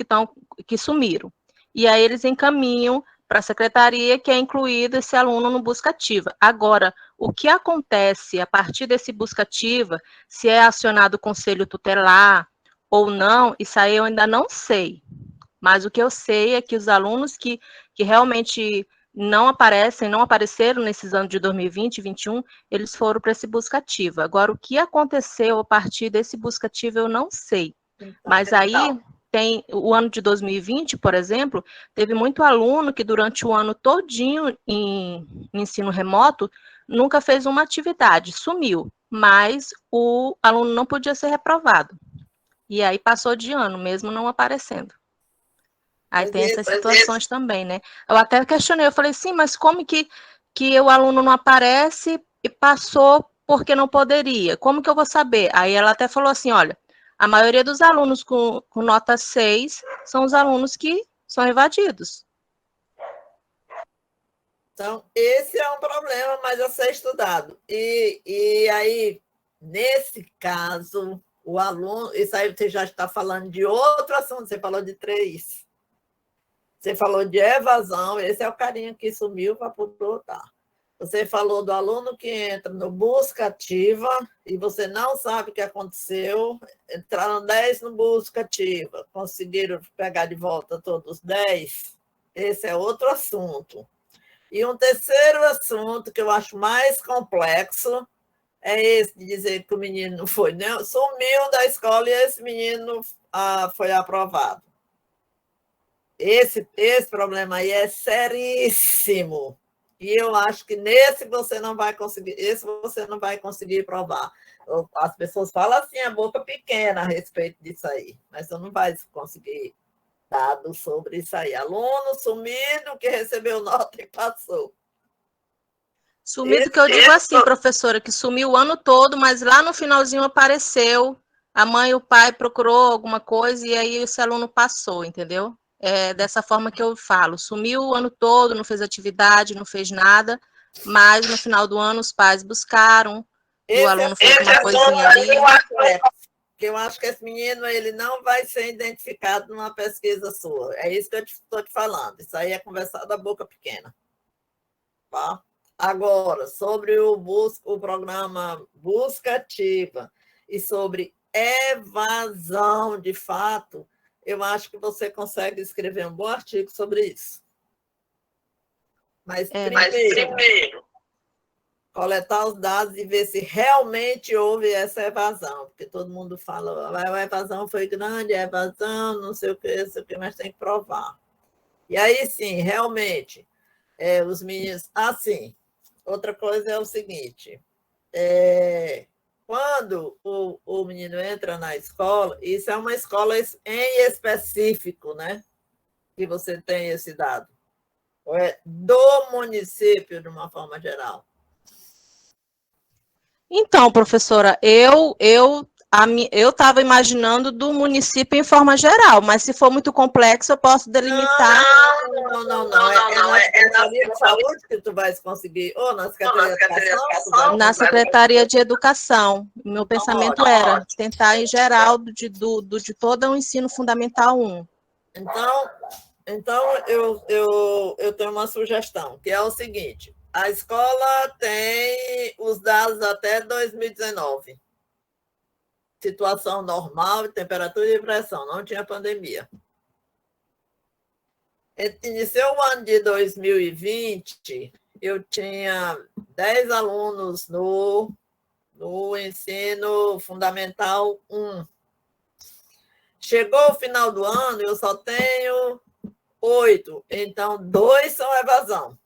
que sumiram. e aí eles encaminham para a secretaria, que é incluído esse aluno no busca ativa. Agora, o que acontece a partir desse busca ativa, se é acionado o conselho tutelar ou não, isso aí eu ainda não sei. Mas o que eu sei é que os alunos que realmente não apareceram nesses anos de 2020 e 2021, eles foram para esse busca ativa. Agora, o que aconteceu a partir desse busca ativa, eu não sei. Mas aí tem o ano de 2020, por exemplo, teve muito aluno que durante o ano todinho em ensino remoto nunca fez uma atividade, sumiu, mas o aluno não podia ser reprovado. E aí passou de ano, mesmo não aparecendo. Aí tem essas situações também, né? Eu até questionei, eu falei, sim, mas como que o aluno não aparece e passou porque não poderia? Como que eu vou saber? Aí ela até falou assim, olha, a maioria dos alunos com nota 6 são os alunos que são evadidos. Então, esse é um problema, mas a ser estudado. E aí, nesse caso, o aluno... Isso aí você já está falando de outro assunto, você falou de 3. Você falou de evasão, esse é o carinha que sumiu para poder voltar. Você falou do aluno que entra no busca ativa e você não sabe o que aconteceu. Entraram 10 no busca ativa, conseguiram pegar de volta todos os 10. Esse é outro assunto. E um terceiro assunto que eu acho mais complexo é esse de dizer que o menino não foi, né? Sumiu da escola e esse menino foi aprovado. Esse problema aí é seríssimo. E eu acho que nesse você não vai conseguir provar. As pessoas falam assim, a boca pequena a respeito disso aí, mas você não vai conseguir dados sobre isso aí. Aluno sumido que recebeu nota e passou. Sumido que eu digo assim, professora, que sumiu o ano todo, mas lá no finalzinho apareceu, a mãe e o pai procurou alguma coisa e aí esse aluno passou, entendeu? É dessa forma que eu falo. Sumiu o ano todo, não fez atividade, não fez nada, mas no final do ano os pais buscaram, e o aluno fez uma coisinha ali. Eu acho que esse menino ele não vai ser identificado numa pesquisa sua. É isso que eu estou te falando. Isso aí é conversar da boca pequena. Tá? Agora, sobre o programa Busca Ativa e sobre evasão de fato, eu acho que você consegue escrever um bom artigo sobre isso. Mas primeiro coletar os dados e ver se realmente houve essa evasão, porque todo mundo fala, a evasão foi grande, a evasão, não sei o que, mas tem que provar. E aí, sim, realmente, os meninos... Assim, outra coisa é o seguinte, quando o menino entra na escola, isso é uma escola em específico, né? Que você tem esse dado. Ou é do município, de uma forma geral? Então, professora, eu estava imaginando do município em forma geral, mas se for muito complexo, eu posso delimitar. Não. É na Secretaria de Saúde que tu vais conseguir, ou na Secretaria de Educação? Na Secretaria de Educação. Meu pensamento era tentar, em geral, de todo o ensino fundamental 1. Então eu tenho uma sugestão, que é o seguinte: a escola tem os dados até 2019. Situação normal, temperatura e pressão, não tinha pandemia. Iniciou o ano de 2020, eu tinha 10 alunos no ensino fundamental 1. Chegou o final do ano, eu só tenho 8, então 2 são evasão.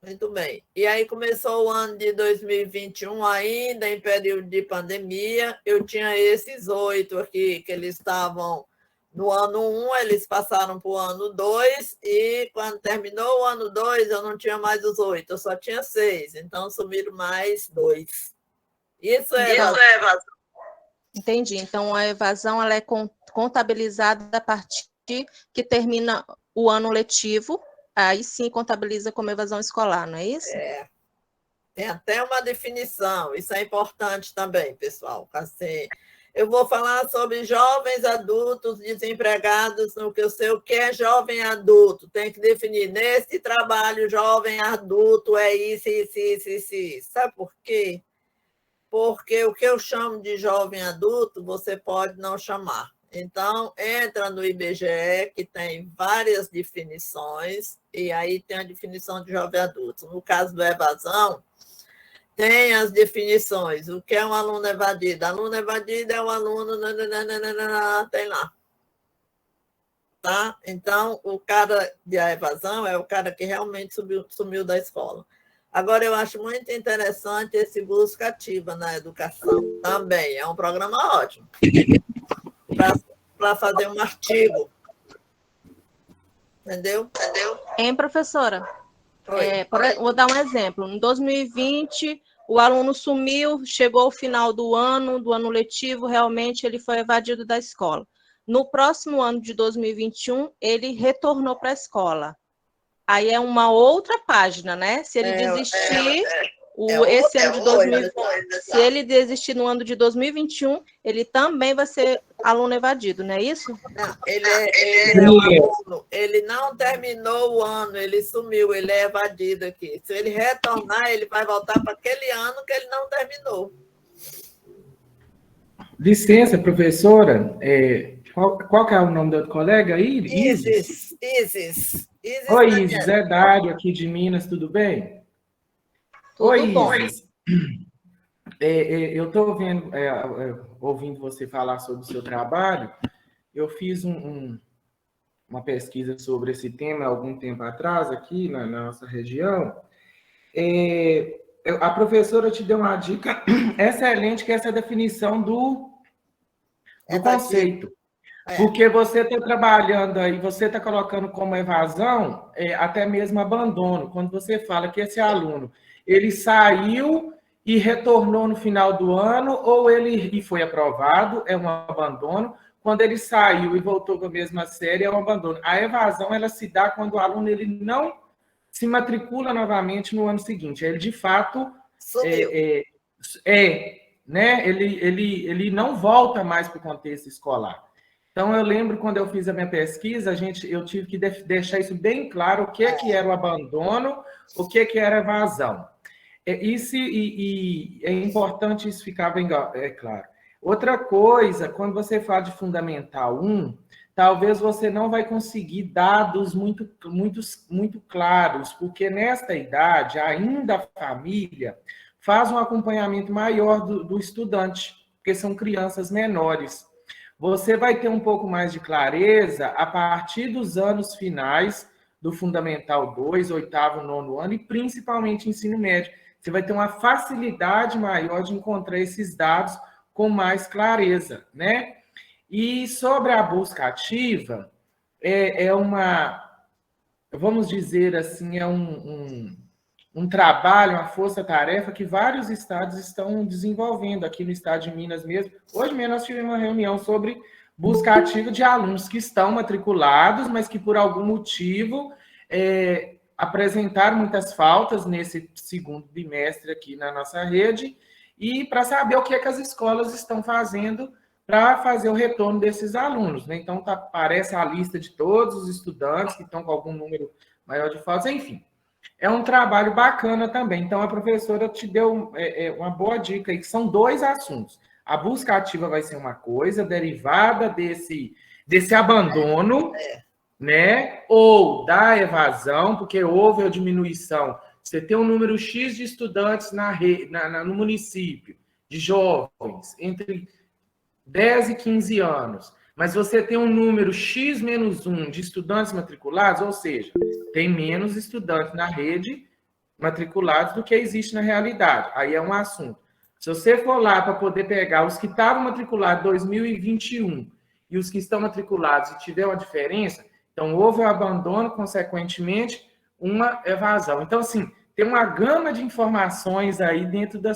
Muito bem. E aí começou o ano de 2021, ainda em período de pandemia, eu tinha esses 8 aqui, que eles estavam no ano 1, eles passaram para o ano 2, e quando terminou o ano 2, eu não tinha mais os 8, eu só tinha 6, então sumiram mais 2. Isso é evasão. Entendi. Então, a evasão ela é contabilizada a partir que termina o ano letivo, aí sim contabiliza como evasão escolar, não é isso? Tem até uma definição, isso é importante também, pessoal. Assim, Eu vou falar sobre jovens adultos desempregados, no que eu sei o que é jovem adulto. Tem que definir. Nesse trabalho, jovem adulto é isso, isso, isso, isso, isso. Sabe por quê? Porque o que eu chamo de jovem adulto, você pode não chamar. Então, entra no IBGE, que tem várias definições, e aí tem a definição de jovem adulto. No caso do evasão, tem as definições. O que é um aluno evadido? Aluno evadido é um aluno... tem lá. Tá? Então, o cara de evasão é o cara que realmente sumiu da escola. Agora, eu acho muito interessante esse busca ativa na educação. Também é um programa ótimo para fazer um artigo. Entendeu? Hein, professora? Oi. Vou dar um exemplo. Em 2020, o aluno sumiu, chegou ao final do ano letivo, realmente ele foi evadido da escola. No próximo ano de 2021, ele retornou para a escola. Aí é uma outra página, né? Se ele desistir, esse ano de 2020, se ele desistir no ano de 2021, ele também vai ser aluno evadido, não é isso? Não, ele é um aluno, ele não terminou o ano, ele sumiu, ele é evadido aqui. Se ele retornar, ele vai voltar para aquele ano que ele não terminou. Licença, professora. Qual que é o nome do colega aí? Isis. Oi, Isis, é Dário aqui de Minas, tudo bem? Tudo Oi, bom. Isis. Eu estou ouvindo você falar sobre o seu trabalho. Eu fiz uma pesquisa sobre esse tema há algum tempo atrás, aqui na nossa região. A professora te deu uma dica excelente, que é essa definição do conceito. Porque você está trabalhando aí, você está colocando como evasão, até mesmo abandono. Quando você fala que esse aluno, ele saiu e retornou no final do ano, ou ele foi aprovado, é um abandono. Quando ele saiu e voltou para a mesma série, é um abandono. A evasão, ela se dá quando o aluno ele não se matricula novamente no ano seguinte. Ele, de fato, né? Ele não volta mais para o contexto escolar. Então, eu lembro, quando eu fiz a minha pesquisa, eu tive que deixar isso bem claro, o que era o abandono, o que era evasão. E é importante isso ficar bem claro. Outra coisa, quando você fala de Fundamental 1, talvez você não vai conseguir dados muito claros, porque nesta idade, ainda a família faz um acompanhamento maior do estudante, porque são crianças menores. Você vai ter um pouco mais de clareza a partir dos anos finais do Fundamental 2, 8º, 9º ano, e principalmente ensino médio. Você vai ter uma facilidade maior de encontrar esses dados com mais clareza, né? E sobre a busca ativa, vamos dizer assim, um trabalho, uma força-tarefa que vários estados estão desenvolvendo, aqui no estado de Minas mesmo. Hoje mesmo nós tivemos uma reunião sobre busca ativa de alunos que estão matriculados, mas que por algum motivo apresentaram muitas faltas nesse segundo bimestre aqui na nossa rede, e para saber o que as escolas estão fazendo para fazer o retorno desses alunos, né? Então, aparece a lista de todos os estudantes que estão com algum número maior de faltas, enfim. É um trabalho bacana também. Então, a professora te deu uma boa dica aí, que são 2 assuntos. A busca ativa vai ser uma coisa, derivada desse abandono, né? Ou da evasão, porque houve a diminuição. Você tem um número X de estudantes no município, de jovens, entre 10 e 15 anos, mas você tem um número X menos 1 de estudantes matriculados, ou seja, tem menos estudantes na rede matriculados do que existe na realidade. Aí é um assunto. Se você for lá para poder pegar os que estavam matriculados em 2021 e os que estão matriculados e tiver uma diferença, então houve um abandono, consequentemente, uma evasão. Então, assim, tem uma gama de informações aí dentro do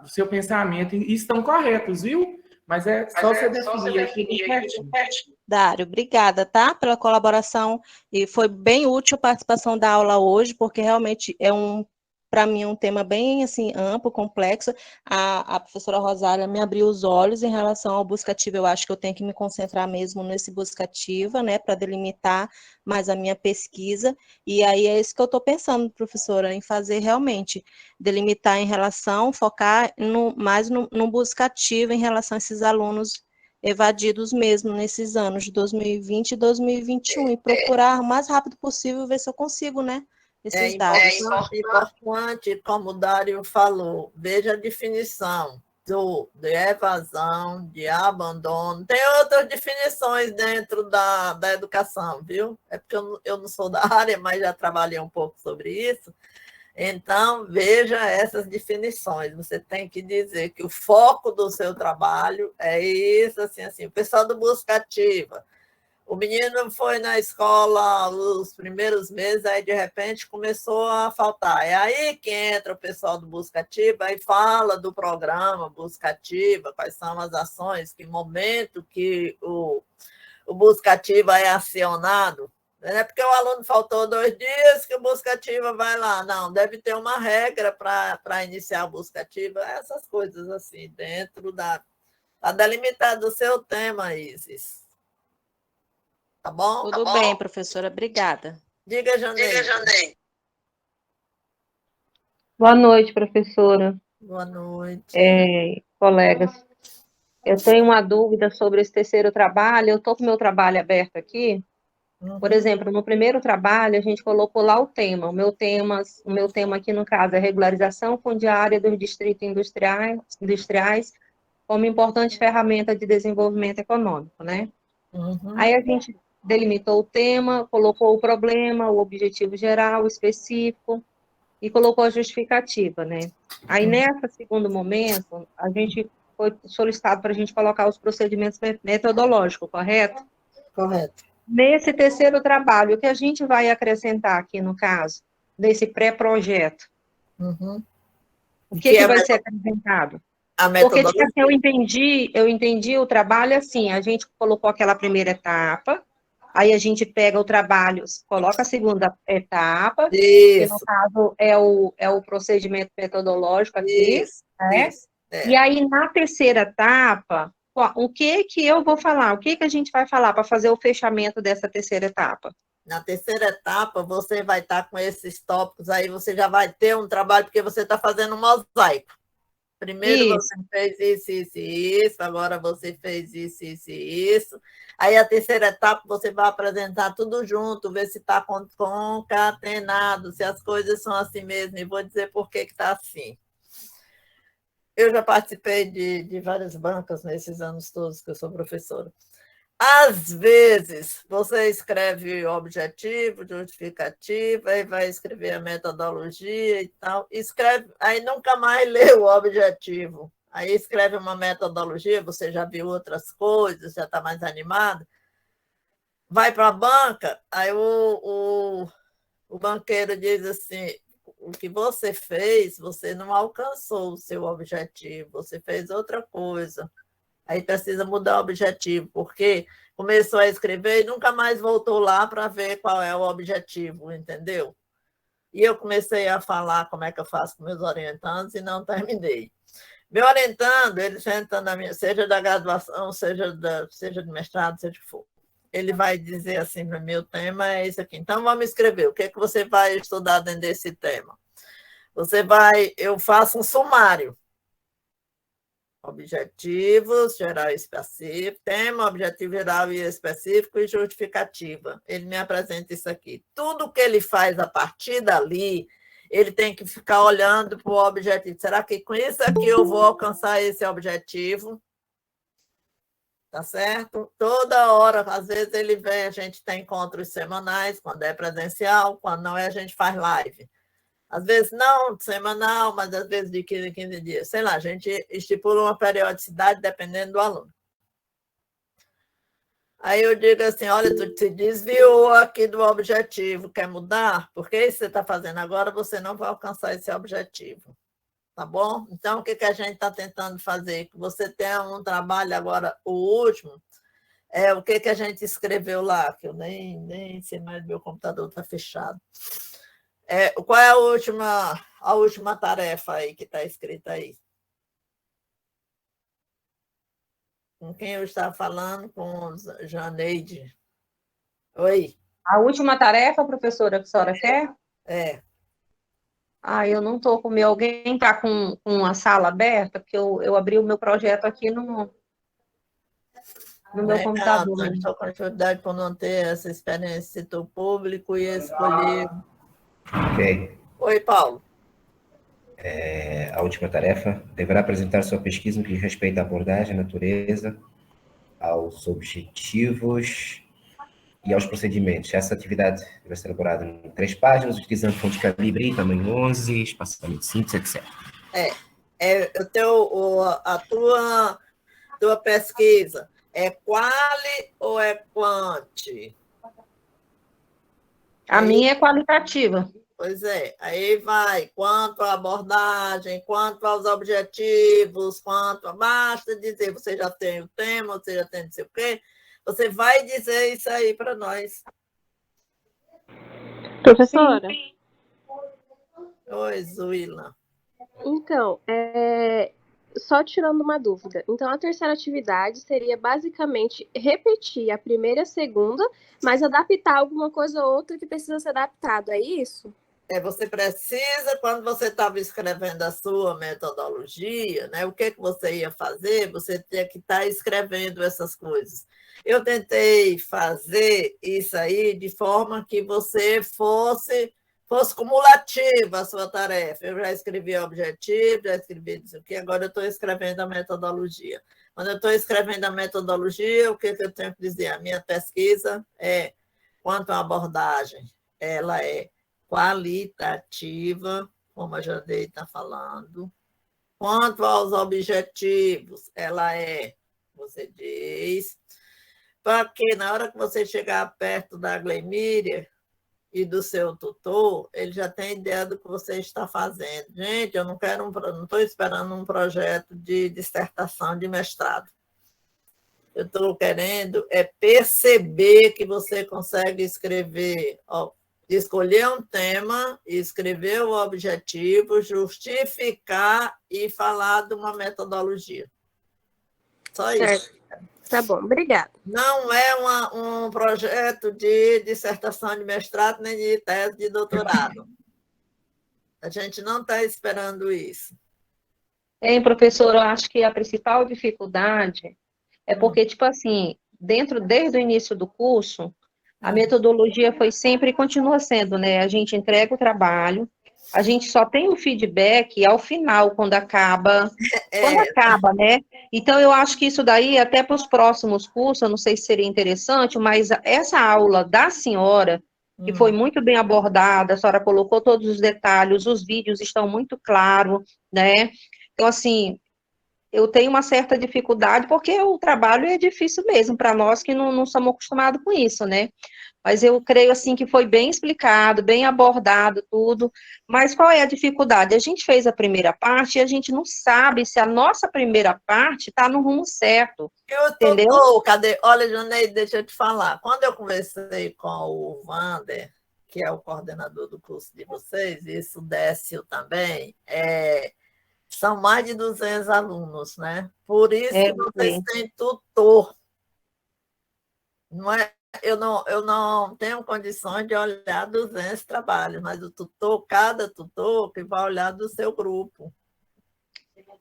seu pensamento, e estão corretos, viu? Mas é só você definir aqui certinho. Dário, obrigada, tá? Pela colaboração, e foi bem útil a participação da aula hoje, porque realmente é um para mim é um tema bem assim amplo, complexo. A professora Rosália me abriu os olhos em relação ao buscativo. Eu acho que eu tenho que me concentrar mesmo nesse buscativa, né, para delimitar mais a minha pesquisa. E aí é isso que eu estou pensando, professora, em fazer realmente, delimitar em relação, focar mais no buscativo em relação a esses alunos evadidos mesmo nesses anos de 2020 e 2021 e procurar o mais rápido possível ver se eu consigo, né? Esses dados. Importante, como o Dário falou, veja a definição de evasão, de abandono. Tem outras definições dentro da educação, viu? É porque eu não sou da área, mas já trabalhei um pouco sobre isso. Então, veja essas definições. Você tem que dizer que o foco do seu trabalho é isso, assim. O pessoal do Buscativa. O menino foi na escola os primeiros meses, aí de repente começou a faltar. É aí que entra o pessoal do Buscativa e fala do programa Buscativa, quais são as ações, que momento que o Buscativa é acionado. Não é porque o aluno faltou 2 dias que o Buscativa vai lá. Não, deve ter uma regra para iniciar o Buscativa, essas coisas assim, dentro da... Está delimitado o seu tema, Isis. Tá bom? Tudo bem, professora. Obrigada. Diga, Janei. Boa noite, professora. Boa noite. Colegas. Eu tenho uma dúvida sobre esse terceiro trabalho. Eu estou com o meu trabalho aberto aqui. Por exemplo, no primeiro trabalho, a gente colocou lá o tema. O meu tema aqui, no caso, é regularização fundiária dos distritos industriais como importante ferramenta de desenvolvimento econômico, né? Aí a gente delimitou o tema, colocou o problema, o objetivo geral, o específico, e colocou a justificativa, né? Aí, nesse segundo momento, a gente foi solicitado para a gente colocar os procedimentos metodológicos, correto? Correto. Nesse terceiro trabalho, o que a gente vai acrescentar aqui, no caso, desse pré-projeto? O que vai ser acrescentado? Porque, tipo assim, eu entendi o trabalho assim, a gente colocou aquela primeira etapa, aí a gente pega o trabalho, coloca a segunda etapa, que no caso é o procedimento metodológico aqui, né? E aí, na terceira etapa, o que eu vou falar? O que a gente vai falar para fazer o fechamento dessa terceira etapa? Na terceira etapa, você vai estar com esses tópicos, aí você já vai ter um trabalho, porque você está fazendo um mosaico. Primeiro você fez isso, agora você fez isso. Aí a terceira etapa você vai apresentar tudo junto, ver se está concatenado, se as coisas são assim mesmo, e vou dizer por que está assim. Eu já participei de várias bancas nesses anos todos que eu sou professora. Às vezes, você escreve o objetivo, justificativa, aí vai escrever a metodologia e tal, escreve, aí nunca mais lê o objetivo. Aí escreve uma metodologia, você já viu outras coisas, já está mais animado. Vai para a banca, aí o banqueiro diz assim, o que você fez, você não alcançou o seu objetivo, você fez outra coisa. Aí precisa mudar o objetivo, porque começou a escrever e nunca mais voltou lá para ver qual é o objetivo, entendeu? E eu comecei a falar como é que eu faço com meus orientandos e não terminei. Meu orientando, ele senta na minha, seja da graduação, seja de mestrado, seja o que for, ele vai dizer assim para mim, o tema é esse aqui. Então, vamos escrever. O que é que você vai estudar dentro desse tema? Eu faço um sumário. Objetivos, geral e específico, tema, objetivo geral e específico e justificativa. Ele me apresenta isso aqui. Tudo que ele faz a partir dali, ele tem que ficar olhando para o objetivo. Será que com isso aqui eu vou alcançar esse objetivo? Tá certo? Toda hora, às vezes ele vem, a gente tem encontros semanais, quando é presencial, quando não é, a gente faz live. Às vezes não semanal, mas às vezes de 15 em 15 dias. Sei lá, a gente estipula uma periodicidade dependendo do aluno. Aí eu digo assim, olha, tu te desviou aqui do objetivo, quer mudar? Porque isso que você está fazendo agora, você não vai alcançar esse objetivo. Tá bom? Então, o que a gente está tentando fazer? Que você tenha um trabalho agora, o último, o que a gente escreveu lá, que eu nem sei mais, meu computador está fechado. Qual é a última a última tarefa aí que está escrita aí. Com quem eu estava falando? Com Janeide. Oi. A última tarefa, professora, que a senhora quer? É. Eu não estou com o meu. Alguém está com a sala aberta? Porque eu abri o meu projeto aqui no meu computador. Não, estou com dificuldade por não ter essa experiência de setor público e escolher. Ok. Oi, Paulo. A última tarefa deverá apresentar sua pesquisa no que diz respeito à abordagem, à natureza, aos objetivos e aos procedimentos. Essa atividade deve ser elaborada em 3 páginas, utilizando fonte Calibri, tamanho 11, espaçamento simples, etc. A tua pesquisa é quali ou é quanti? A minha é qualitativa. Pois é, aí vai quanto à abordagem, quanto aos objetivos, basta dizer, você já tem o tema, você já tem não sei o quê, você vai dizer isso aí para nós. Professora? Oi, Zuila. Então, só tirando uma dúvida. Então, a terceira atividade seria basicamente repetir a primeira e a segunda, mas adaptar alguma coisa ou outra que precisa ser adaptado, é isso? Você precisa, quando você estava escrevendo a sua metodologia, né, o que você ia fazer, você tinha que estar escrevendo essas coisas. Eu tentei fazer isso aí de forma que você fosse cumulativa a sua tarefa. Eu já escrevi o objetivo, já escrevi isso aqui, agora eu estou escrevendo a metodologia. Quando eu estou escrevendo a metodologia, o que eu tenho que dizer? A minha pesquisa é, quanto à abordagem, ela é qualitativa, como a Janei está falando. Quanto aos objetivos, ela você diz, para que na hora que você chegar perto da Glemíria e do seu tutor, ele já tem ideia do que você está fazendo. Gente, eu não estou esperando um projeto de dissertação de mestrado. Eu estou querendo perceber que você consegue escrever, escolher um tema, escrever o objetivo, justificar e falar de uma metodologia. Só certo. Isso. Tá bom, obrigada. Não é um projeto de dissertação de mestrado nem de tese de doutorado. A gente não está esperando isso. Professor, eu acho que a principal dificuldade é porque, tipo assim, desde o início do curso, a metodologia foi sempre e continua sendo, né? A gente entrega o trabalho, a gente só tem o feedback ao final, quando acaba, né? Então, eu acho que isso daí, até para os próximos cursos, eu não sei se seria interessante, mas essa aula da senhora, que foi muito bem abordada, a senhora colocou todos os detalhes, os vídeos estão muito claros, né? Então, assim, eu tenho uma certa dificuldade, porque o trabalho é difícil mesmo, para nós que não somos acostumados com isso, né? Mas eu creio, assim, que foi bem explicado, bem abordado tudo. Mas qual é a dificuldade? A gente fez a primeira parte e a gente não sabe se a nossa primeira parte está no rumo certo, entendeu? Cadê? Olha, Janeide, deixa eu te falar. Quando eu conversei com o Wander, que é o coordenador do curso de vocês, e isso Décio também, são mais de 200 alunos, né? Por isso que vocês têm tutor. Não é? Eu não tenho condições de olhar 200 trabalhos, mas o tutor, cada tutor, que vai olhar do seu grupo.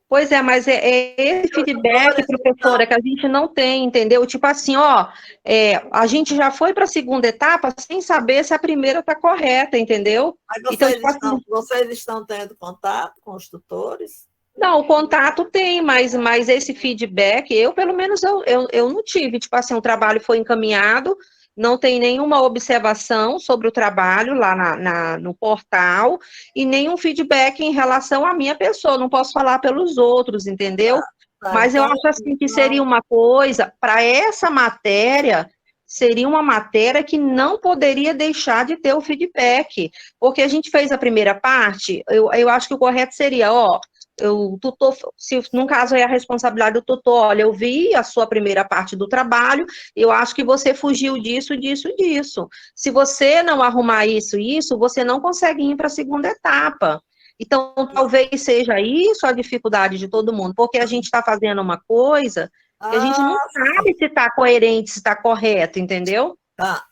Pois é, mas esse feedback, professora, que a gente não tem, entendeu? Tipo assim, a gente já foi para a segunda etapa sem saber se a primeira está correta, entendeu? Mas vocês estão tendo contato com os tutores? Não, o contato tem, mas esse feedback, pelo menos, eu não tive. Tipo assim, o trabalho foi encaminhado, não tem nenhuma observação sobre o trabalho lá no portal, e nenhum feedback em relação à minha pessoa, não posso falar pelos outros, entendeu? Mas eu acho assim que seria uma coisa, para essa matéria, seria uma matéria que não poderia deixar de ter o feedback, porque a gente fez a primeira parte, eu acho que o correto seria, o tutor, se no caso é a responsabilidade do tutor, olha, eu vi a sua primeira parte do trabalho, eu acho que você fugiu disso. Se você não arrumar isso, você não consegue ir para a segunda etapa. Então, talvez seja isso a dificuldade de todo mundo, porque a gente está fazendo uma coisa que a gente não sabe se está coerente, se está correto, entendeu? Tá,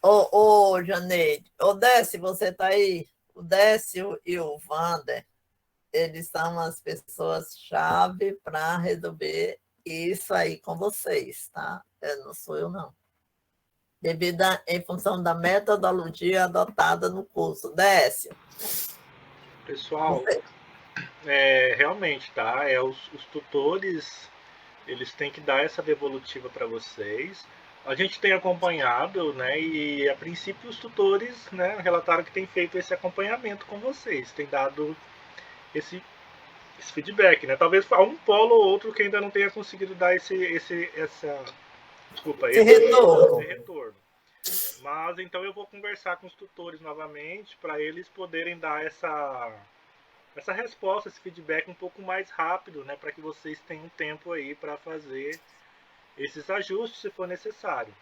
Janeide, Décio, você está aí? O Décio e o Wander, eles são as pessoas-chave para resolver isso aí com vocês, tá? Não sou eu, não. Em função da metodologia adotada no curso. Décio. Pessoal, realmente, tá? Os tutores, eles têm que dar essa devolutiva para vocês. A gente tem acompanhado, né? E a princípio os tutores, né, relataram que tem feito esse acompanhamento com vocês, tem dado esse feedback, né? Talvez um polo ou outro que ainda não tenha conseguido dar esse retorno. Mas então eu vou conversar com os tutores novamente para eles poderem dar essa resposta, esse feedback um pouco mais rápido, né? Para que vocês tenham tempo aí para fazer esses ajustes se for necessário,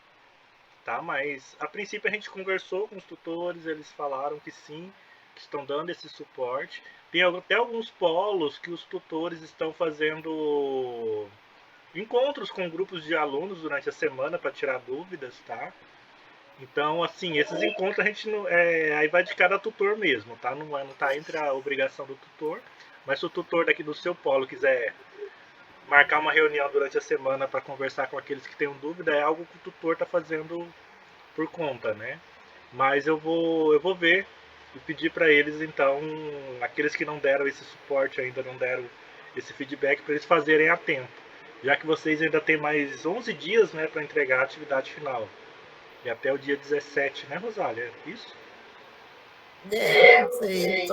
tá? Mas a princípio a gente conversou com os tutores, eles falaram que sim, que estão dando esse suporte. Tem até alguns polos que os tutores estão fazendo encontros com grupos de alunos durante a semana para tirar dúvidas, tá? Então, assim, esses encontros a gente não, aí vai de cada tutor mesmo, tá? Não tá entre a obrigação do tutor, mas se o tutor daqui do seu polo quiser marcar uma reunião durante a semana para conversar com aqueles que tenham dúvida, é algo que o tutor está fazendo por conta, né? Mas eu vou ver e pedir para eles, então, aqueles que não deram esse suporte ainda, não deram esse feedback, para eles fazerem a tempo, já que vocês ainda tem mais 11 dias, né, para entregar a atividade final. E até o dia 17, né, Rosália? Isso? Sim,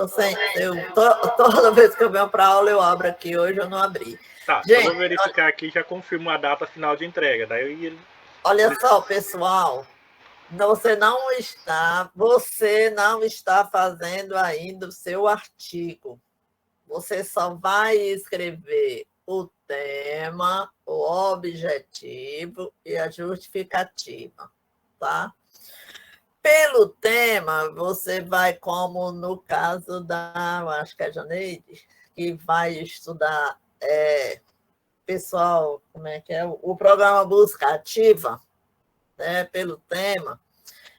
toda vez que eu venho para aula eu abro aqui, hoje eu não abri. Tá, gente, eu vou verificar aqui e já confirmo a data final de entrega. Daí olha só, pessoal, você não está fazendo ainda o seu artigo. Você só vai escrever o tema, o objetivo e a justificativa, tá? Pelo tema, você vai, como no caso eu acho que é a Janeide, que vai estudar, pessoal, como é que é? O programa Busca Ativa, né, pelo tema,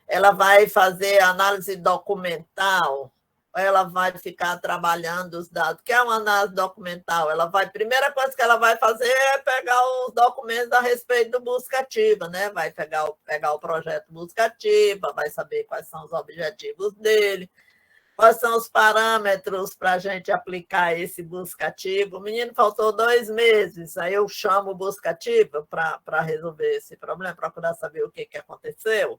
ela vai fazer análise documental, ela vai ficar trabalhando os dados. O que é uma análise documental? A primeira coisa que ela vai fazer é pegar os documentos a respeito do Busca Ativa, né? Vai pegar o projeto Busca Ativa, vai saber quais são os objetivos dele, quais são os parâmetros para a gente aplicar esse Busca Ativa. O menino faltou 2 meses, aí eu chamo o Busca Ativa para resolver esse problema, procurar saber o que aconteceu.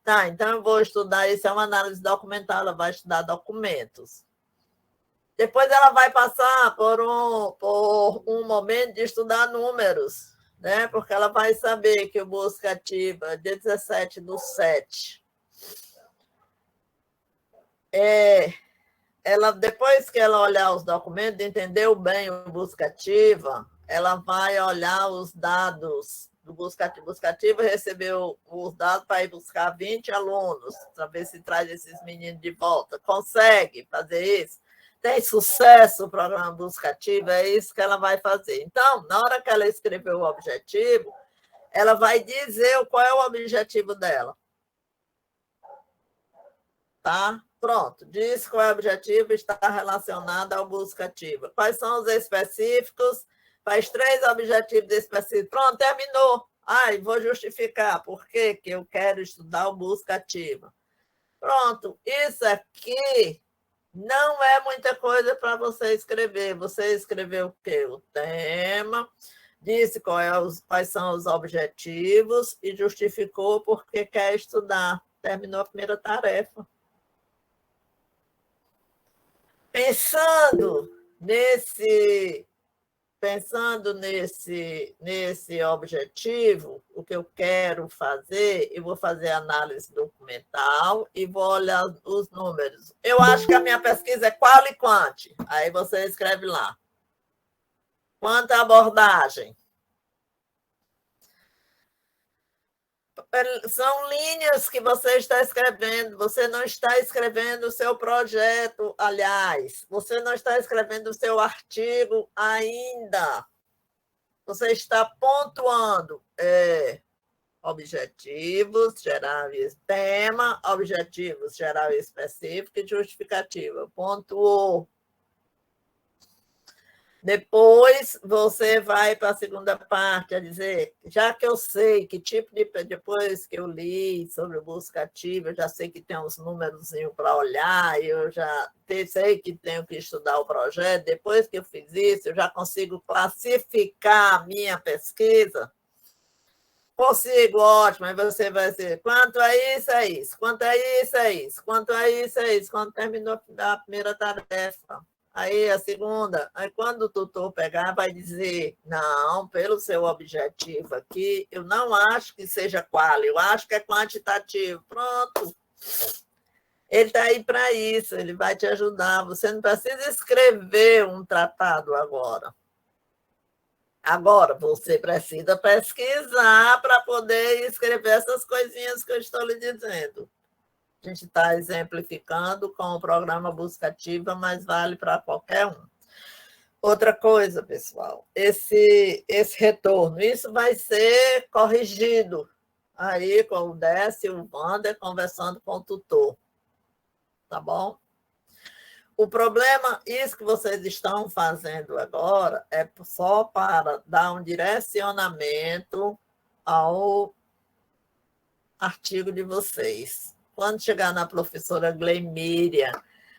Tá, então eu vou estudar, isso é uma análise documental, ela vai estudar documentos. Depois ela vai passar por um momento de estudar números, né? Porque ela vai saber que o Busca Ativa, dia 17/7, depois que ela olhar os documentos, entendeu bem o Busca Ativa, ela vai olhar os dados do Busca Ativa. Busca Ativa recebeu os dados para ir buscar 20 alunos, para ver se traz esses meninos de volta. Consegue fazer isso? Tem sucesso o programa Busca Ativa? É isso que ela vai fazer. Então, na hora que ela escreveu o objetivo, ela vai dizer qual é o objetivo dela. Tá? Pronto. Diz qual é o objetivo, está relacionado ao Busca Ativa. Quais são os específicos? Faz 3 objetivos específicos. Pronto, terminou. Vou justificar por que eu quero estudar o Busca Ativa. Pronto, isso aqui não é muita coisa para você escrever. Você escreveu o quê? O tema, disse quais são os objetivos e justificou por que quer estudar. Terminou a primeira tarefa. Pensando nesse objetivo, o que eu quero fazer, eu vou fazer análise documental e vou olhar os números. Eu acho que a minha pesquisa é qual e quant. Aí você escreve lá. Quanta abordagem? são linhas que você está escrevendo. Você não está escrevendo o seu projeto, aliás. Você não está escrevendo o seu artigo ainda. Você está pontuando objetivos, geral e tema, objetivos, geral e específico e justificativa. Pontuou. Depois você vai para a segunda parte, a dizer, já que eu sei que tipo de... Depois que eu li sobre busca ativa, eu já sei que tem uns números para olhar, eu já sei que tenho que estudar o projeto. Depois que eu fiz isso, eu já consigo classificar a minha pesquisa. Consigo, ótimo. Aí você vai dizer, quanto a isso, é isso. Quanto a isso, é isso. Quanto a isso, é isso. Quando terminou a primeira tarefa. Aí a segunda, aí quando o tutor pegar, vai dizer, não, pelo seu objetivo aqui, eu não acho que seja quali, eu acho que é quantitativo. Pronto. Ele está aí para isso, ele vai te ajudar. Você não precisa escrever um tratado agora. Agora, você precisa pesquisar para poder escrever essas coisinhas que eu estou lhe dizendo. A gente está exemplificando com o programa Busca Ativa, mas vale para qualquer um. Outra coisa, pessoal, esse retorno, isso vai ser corrigido aí com o Décio e o Wander conversando com o tutor. Tá bom? O problema, isso que vocês estão fazendo agora, é só para dar um direcionamento ao artigo de vocês. Quando chegar na professora Gleimíria,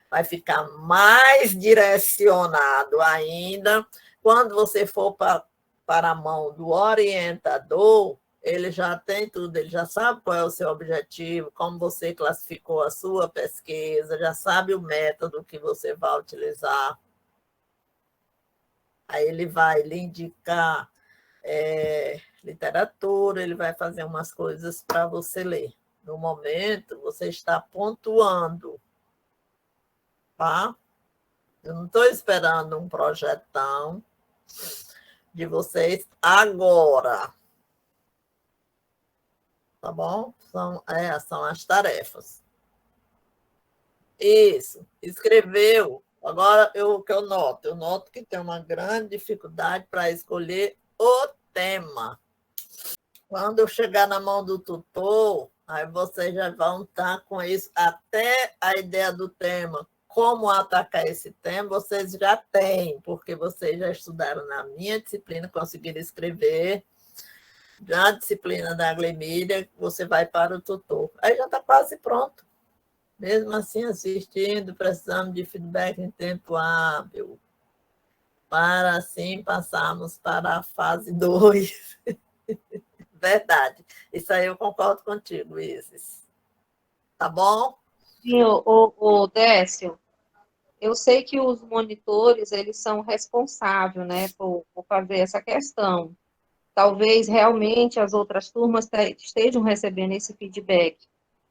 vai ficar mais direcionado ainda. Quando você for para a mão do orientador, ele já tem tudo, ele já sabe qual é o seu objetivo, como você classificou a sua pesquisa, já sabe o método que você vai utilizar. Aí ele vai lhe indicar literatura, ele vai fazer umas coisas para você ler. No momento, você está pontuando, tá? Eu não estou esperando um projetão de vocês agora. Tá bom? São as tarefas. Isso, escreveu. Agora, o que eu noto que tem uma grande dificuldade para escolher o tema. Quando eu chegar na mão do tutor, aí vocês já vão estar com isso, até a ideia do tema, como atacar esse tema, vocês já têm, porque vocês já estudaram na minha disciplina, conseguiram escrever. Na disciplina da Gleimíria, você vai para o tutor. Aí já está quase pronto. Mesmo assim, assistindo, precisamos de feedback em tempo hábil, para assim passarmos para a fase 2. Verdade. Isso aí eu concordo contigo, Isis. Tá bom? Sim, o Décio, eu sei que os monitores, eles são responsáveis, né, por fazer essa questão. Talvez realmente as outras turmas estejam recebendo esse feedback,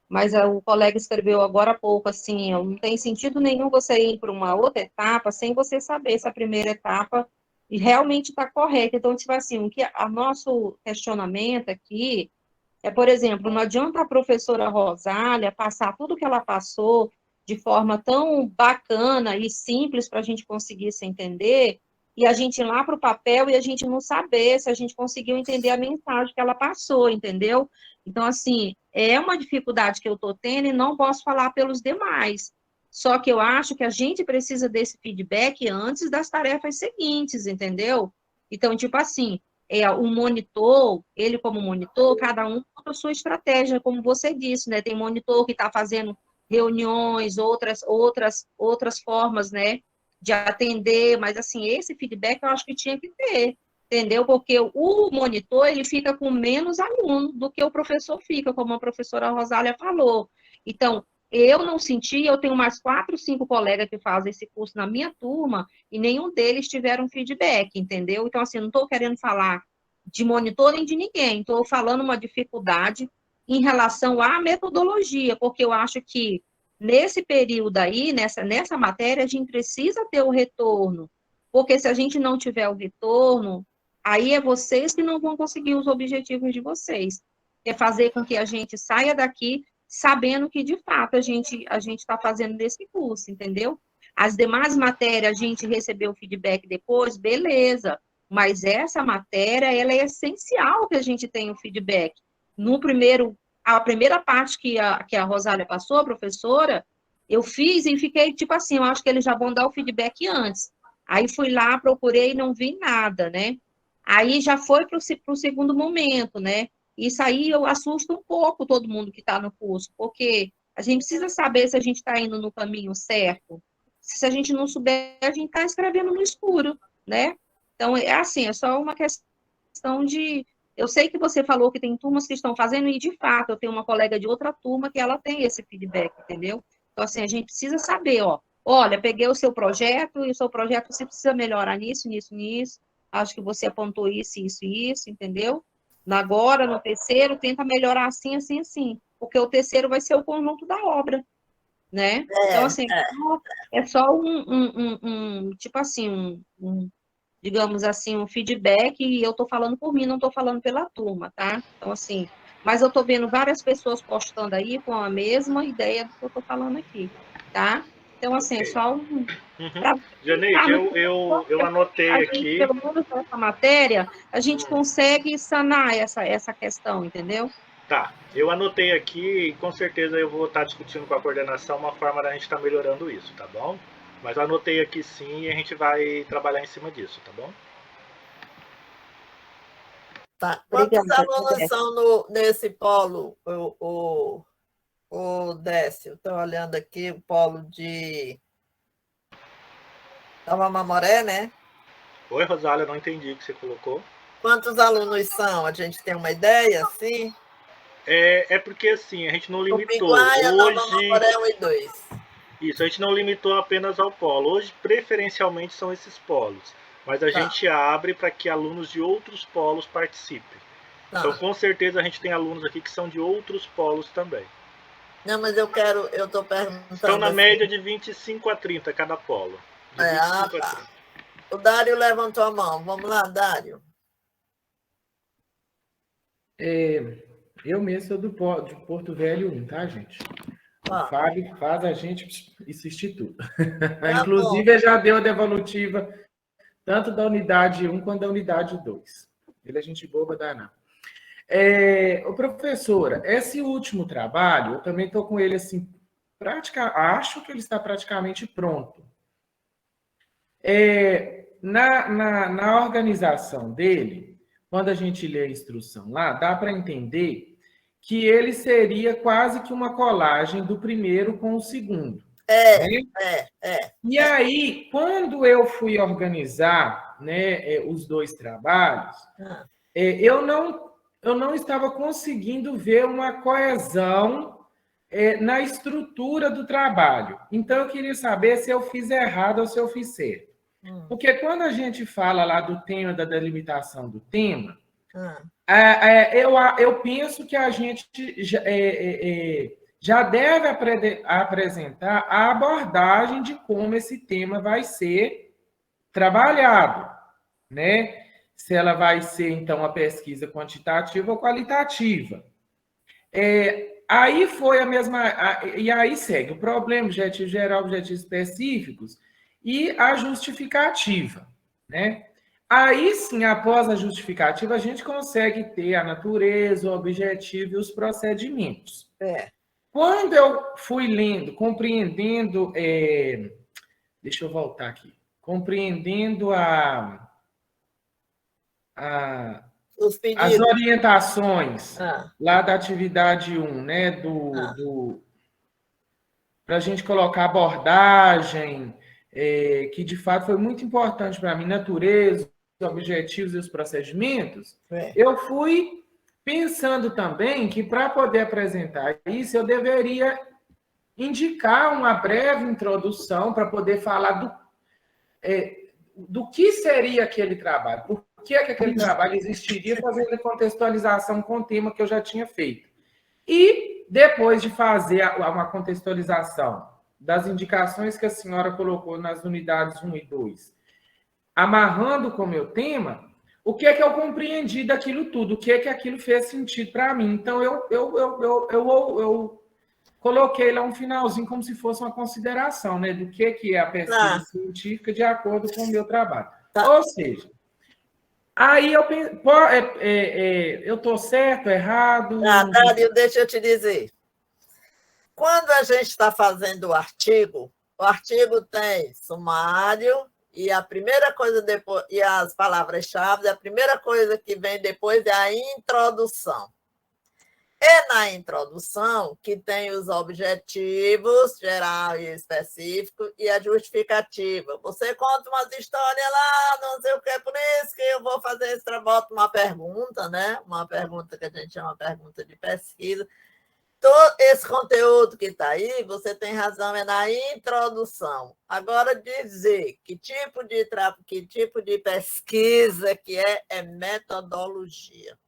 mas o colega escreveu agora há pouco, assim, não tem sentido nenhum você ir para uma outra etapa sem você saber se a primeira etapa realmente está correta. Então, tipo assim, o nosso questionamento aqui é, por exemplo, não adianta a professora Rosália passar tudo que ela passou de forma tão bacana e simples para a gente conseguir se entender, e a gente ir lá para o papel e a gente não saber se a gente conseguiu entender a mensagem que ela passou, entendeu? Então, assim, é uma dificuldade que eu estou tendo e não posso falar pelos demais. Só que eu acho que a gente precisa desse feedback antes das tarefas seguintes, entendeu? Então, tipo assim, o monitor, ele como monitor, cada um com a sua estratégia, como você disse, né? Tem monitor que está fazendo reuniões, outras formas, né, de atender, mas, assim, esse feedback eu acho que tinha que ter, entendeu? Porque o monitor, ele fica com menos aluno do que o professor fica, como a professora Rosália falou. Então, eu não senti, eu tenho mais 4, 5 colegas que fazem esse curso na minha turma, e nenhum deles tiveram feedback, entendeu? Então, assim, não estou querendo falar de monitor nem de ninguém, estou falando uma dificuldade em relação à metodologia, porque eu acho que nesse período aí, nessa matéria, a gente precisa ter o retorno, porque se a gente não tiver o retorno, aí é vocês que não vão conseguir os objetivos de vocês. é fazer com que a gente saia daqui sabendo que, de fato, a gente está fazendo desse curso, entendeu? As demais matérias, a gente recebeu o feedback depois, beleza, mas essa matéria, ela é essencial que a gente tenha o feedback. A primeira parte que a Rosália passou, a professora, eu fiz e fiquei, tipo assim, eu acho que eles já vão dar o feedback antes. Aí fui lá, procurei e não vi nada, né? Aí já foi para o segundo momento, né? Isso aí eu assusto um pouco todo mundo que está no curso, porque a gente precisa saber se a gente está indo no caminho certo. Se a gente não souber, a gente está escrevendo no escuro, né? Então, é assim, é só uma questão de... Eu sei que você falou que tem turmas que estão fazendo, e, de fato, eu tenho uma colega de outra turma que ela tem esse feedback, entendeu? Então, assim, a gente precisa saber, ó, olha, peguei o seu projeto, e o seu projeto você precisa melhorar nisso, nisso, nisso, acho que você apontou isso, isso e isso, entendeu? Agora, no terceiro, tenta melhorar assim, assim, assim, porque o terceiro vai ser o conjunto da obra, né? Então, assim, é só tipo assim, digamos assim, um feedback, e eu estou falando por mim, não estou falando pela turma, tá? Então, assim, mas eu estou vendo várias pessoas postando aí com a mesma ideia do que eu estou falando aqui, tá? Então, assim, é só Janeide, eu anotei aqui. Pelo menos nessa matéria, a gente consegue sanar essa questão, entendeu? Tá, eu anotei aqui e com certeza eu vou estar discutindo com a coordenação uma forma da gente estar melhorando isso, tá bom? Mas eu anotei aqui sim e a gente vai trabalhar em cima disso, tá bom? Tá. Quantos alunos são nesse polo, o Décio? Estou olhando aqui o polo de Nova Mamoré, né? Oi, Rosália, não entendi o que você colocou. Quantos alunos são? A gente tem uma ideia, sim? É porque assim, a gente não limitou. Piguaia, Nova Mamoré 1 e 2. Isso, a gente não limitou apenas ao polo. Hoje, preferencialmente, são esses polos. Mas a gente abre para que alunos de outros polos participem. Então, com certeza, a gente tem alunos aqui que são de outros polos também. Não, mas eu estou perguntando... Estão na média de 25 a 30 cada polo. Tá. O Dário levantou a mão. Vamos lá, Dário. Eu mesmo sou de Porto Velho 1, tá, gente? O Fábio faz a gente assistir tudo. Inclusive, ele já deu a devolutiva tanto da unidade 1 quanto da unidade 2. Ele é gente boba danada. Professora, esse último trabalho, eu também estou com ele assim, acho que ele está praticamente pronto. Na organização dele, quando a gente lê a instrução lá, dá para entender que ele seria quase que uma colagem do primeiro com o segundo. E aí, quando eu fui organizar, né, os dois trabalhos, eu não estava conseguindo ver uma coesão na estrutura do trabalho. Então, eu queria saber se eu fiz errado ou se eu fiz certo. Porque quando a gente fala lá do tema, da delimitação do tema, eu penso que a gente já deve apresentar a abordagem de como esse tema vai ser trabalhado, né? Se ela vai ser, então, uma pesquisa quantitativa ou qualitativa. Aí foi a mesma... E aí segue o problema, objetivo geral, objetivos específicos e a justificativa, né? Aí, sim, após a justificativa, a gente consegue ter a natureza, o objetivo e os procedimentos. Quando eu fui lendo, compreendendo... deixa eu voltar aqui. Compreendendo as orientações lá da atividade 1, né? Para a gente colocar abordagem, que de fato foi muito importante para mim, natureza, os objetivos e os procedimentos, eu fui pensando também que para poder apresentar isso, eu deveria indicar uma breve introdução para poder falar do que seria aquele trabalho, por que aquele trabalho existiria, fazendo a contextualização com o tema que eu já tinha feito. E, depois de fazer uma contextualização das indicações que a senhora colocou nas unidades 1 e 2, amarrando com o meu tema, o que é que eu compreendi daquilo tudo, o que é que aquilo fez sentido para mim. Então, eu coloquei lá um finalzinho como se fosse uma consideração, né, do que é a pesquisa científica de acordo com o meu trabalho. Ou seja, aí eu penso, eu estou certo, errado? Dário, deixa eu te dizer. Quando a gente está fazendo o artigo tem sumário e a primeira coisa depois, e as palavras-chave, a primeira coisa que vem depois é a introdução. É na introdução que tem os objetivos, geral e específico, e a justificativa. Você conta umas histórias lá, não sei o que, é por isso que eu vou fazer esse trabalho, uma pergunta, né? Uma pergunta que a gente chama pergunta de pesquisa. Todo esse conteúdo que está aí, você tem razão, é na introdução. Agora, dizer que tipo de pesquisa que é metodologia.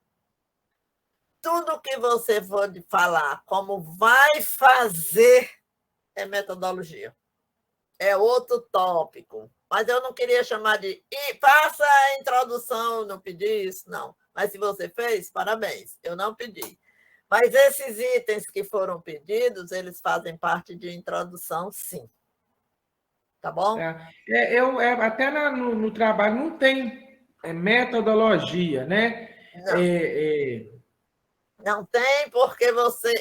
Tudo que você for falar como vai fazer é metodologia. É outro tópico. Mas eu não queria chamar de faça a introdução, não pedi isso, não. Mas se você fez, parabéns, eu não pedi. Mas esses itens que foram pedidos, eles fazem parte de introdução, sim. Tá bom? Até no trabalho não tem metodologia, né? Não tem, porque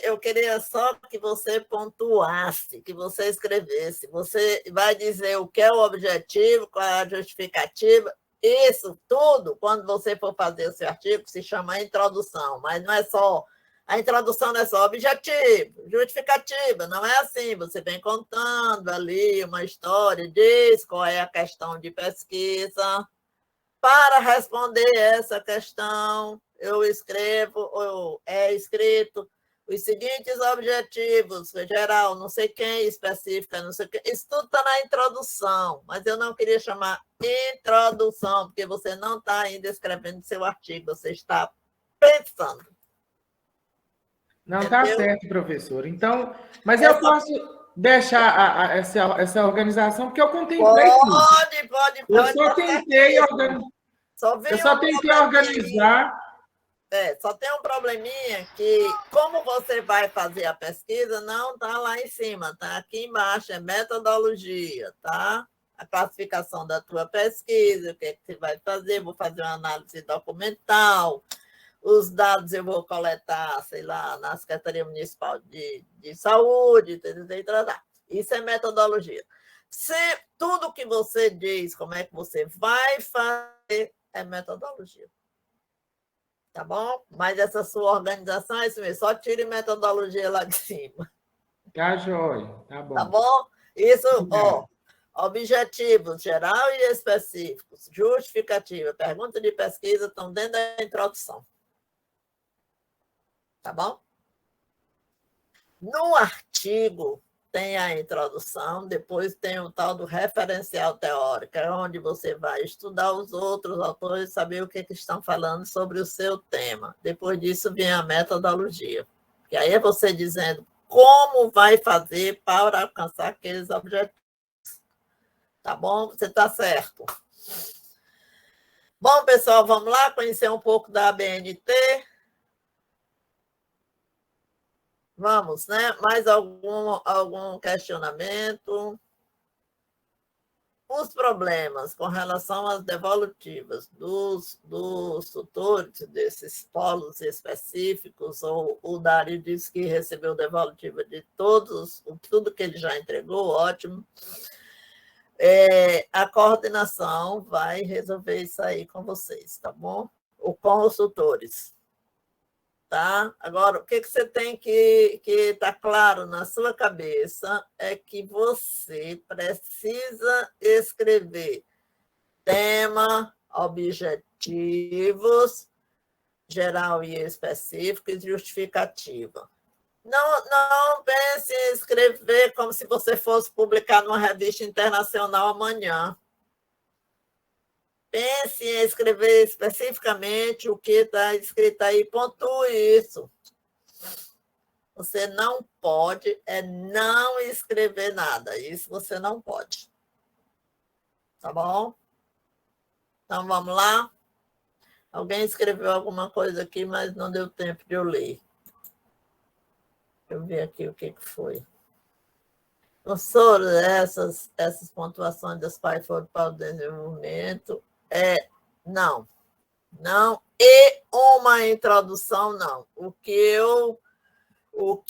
eu queria só que você pontuasse, que você escrevesse. Você vai dizer o que é o objetivo, qual é a justificativa. Isso tudo, quando você for fazer o seu artigo, se chama introdução, mas não é só. A introdução não é só objetivo, justificativa, não é assim. Você vem contando ali uma história, diz qual é a questão de pesquisa. Para responder essa questão, eu escrevo, ou é escrito, os seguintes objetivos, geral, não sei quem, específica, não sei o quê. Isso tudo está na introdução, mas eu não queria chamar introdução, porque você não está ainda escrevendo seu artigo, você está pensando. Não, está certo, professor. Então, mas eu posso deixar essa organização, porque eu contemplei tudo. Pode. Eu só tentei organizar. Só tem um probleminha que, como você vai fazer a pesquisa, não está lá em cima, está aqui embaixo, é metodologia, tá? A classificação da tua pesquisa, o que é que você vai fazer, vou fazer uma análise documental, os dados eu vou coletar, sei lá, na Secretaria Municipal de Saúde, isso é metodologia. Tudo que você diz, como é que você vai fazer, é metodologia. Tá bom? Mas essa sua organização é isso mesmo, só tire metodologia lá de cima. Tá, joia. Tá bom. Tá bom? Isso, objetivos geral e específicos, justificativa, pergunta de pesquisa estão dentro da introdução. Tá bom? No artigo tem a introdução, depois tem o tal do referencial teórico, onde você vai estudar os outros autores, saber o que estão falando sobre o seu tema. Depois disso vem a metodologia, que aí é você dizendo como vai fazer para alcançar aqueles objetivos. Tá bom? Você está certo. Bom, pessoal, vamos lá conhecer um pouco da ABNT. Vamos, né? Mais algum questionamento? Os problemas com relação às devolutivas dos tutores desses polos específicos, ou o Dário disse que recebeu devolutiva de tudo que ele já entregou, ótimo. A coordenação vai resolver isso aí com vocês, tá bom? Ou com os tutores. Tá? Agora, o que você tem que estar claro na sua cabeça é que você precisa escrever tema, objetivos, geral e específico, e justificativa. Não pense em escrever como se você fosse publicar numa revista internacional amanhã. Pense em escrever especificamente o que está escrito aí, pontue isso. Você não pode não escrever nada. Isso você não pode. Tá bom? Então, vamos lá. Alguém escreveu alguma coisa aqui, mas não deu tempo de eu ler. Deixa eu ver aqui o que foi. Professor, essas pontuações das pais foram para o desenvolvimento. Não. Não. E uma introdução, não. O que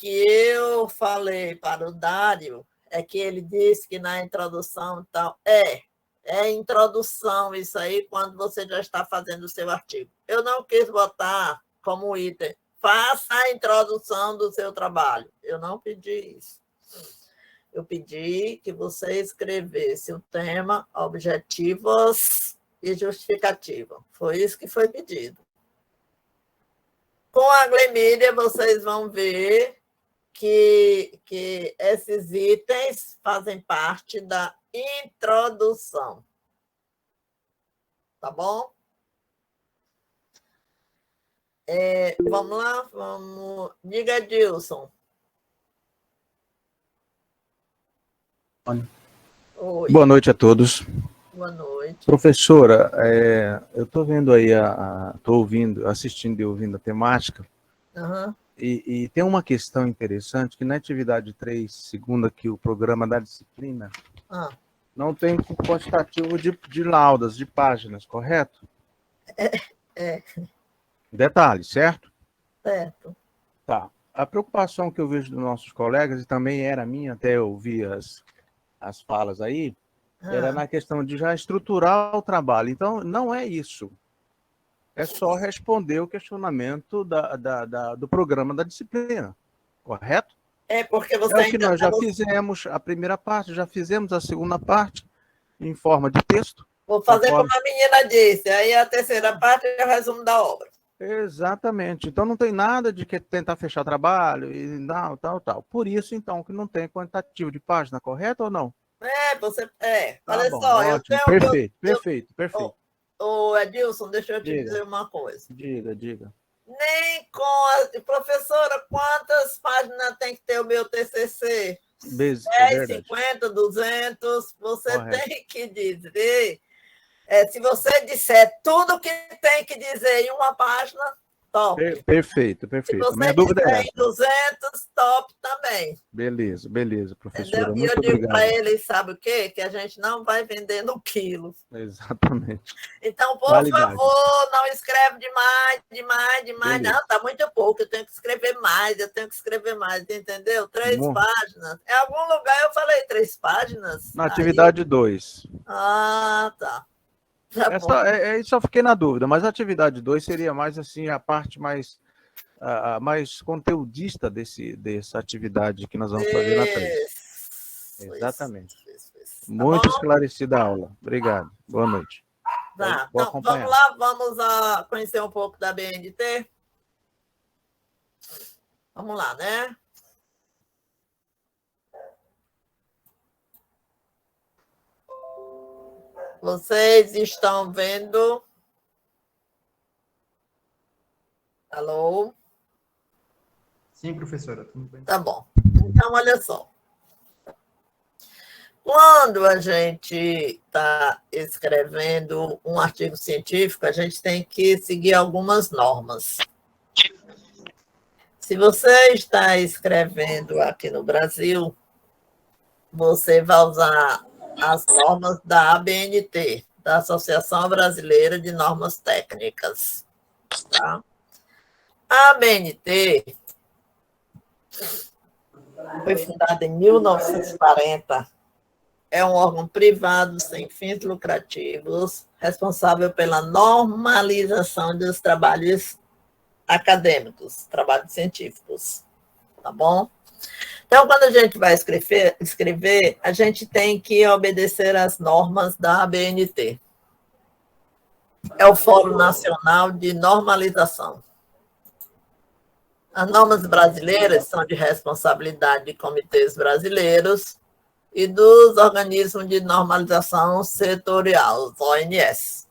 eu falei para o Dário é que ele disse que na introdução tal. É introdução isso aí quando você já está fazendo o seu artigo. Eu não quis botar como item, faça a introdução do seu trabalho. Eu não pedi isso. Eu pedi que você escrevesse o tema, objetivos e justificativa. Foi isso que foi pedido. Com a Glemídia, vocês vão ver que esses itens fazem parte da introdução. Tá bom? Vamos lá? Diga, Dilson. Oi. Boa noite a todos. Boa noite. Professora, eu estou vendo aí, estou assistindo e ouvindo a temática, Uhum. e tem uma questão interessante, que na atividade 3, segunda, que o programa da disciplina, não tem quantitativo de laudas, de páginas, correto? Detalhe, certo? Certo. Tá. A preocupação que eu vejo dos nossos colegas, e também era minha, até eu ouvir as falas aí, era na questão de já estruturar o trabalho. Então, não é isso. É só responder o questionamento do programa da disciplina, correto? Porque você é o que nós já fizemos a primeira parte, já fizemos a segunda parte em forma de texto. Vou fazer como a menina disse, aí a terceira parte é o resumo da obra. Exatamente. Então, não tem nada de que tentar fechar trabalho e tal. Por isso, então, que não tem quantitativo de página, correto ou não? Olha bom, só, ótimo. Perfeito. Edilson, deixa eu te dizer uma coisa. Diga. Nem com a professora, quantas páginas tem que ter o meu TCC? 10, 50, 200, você correto. Tem que dizer. Se você disser tudo que tem que dizer em uma página, top. Perfeito. Se você Minha dúvida disser é em 200, top também. Beleza, professora. Entendeu? Muito eu digo obrigado. para eles, sabe o quê? Que a gente não vai vender no quilo. Exatamente. Então, por Qualidade. favor, não escreve demais. Beleza. Não, está muito pouco, eu tenho que escrever mais, entendeu? 3 páginas. Em algum lugar eu falei 3 páginas. Na atividade 2. Tá. Só fiquei na dúvida, mas a atividade 2 seria mais assim, a parte mais conteudista dessa atividade que nós vamos fazer na 3. Exatamente. Muito esclarecida a aula. Obrigado. Boa noite. Tá. Então, vamos lá, vamos conhecer um pouco da BNT. Vamos lá, né? Vocês estão vendo? Alô? Sim, professora, tudo bem. Tá bom. Então, olha só. Quando a gente está escrevendo um artigo científico, a gente tem que seguir algumas normas. Se você está escrevendo aqui no Brasil, você vai usar as normas da ABNT, da Associação Brasileira de Normas Técnicas. Tá? A ABNT foi fundada em 1940. É um órgão privado sem fins lucrativos, responsável pela normalização dos trabalhos acadêmicos, trabalhos científicos. Tá bom? Então, quando a gente vai escrever, a gente tem que obedecer às normas da ABNT. É o Fórum Nacional de Normalização. As normas brasileiras são de responsabilidade de comitês brasileiros e dos organismos de normalização setorial, os ONS.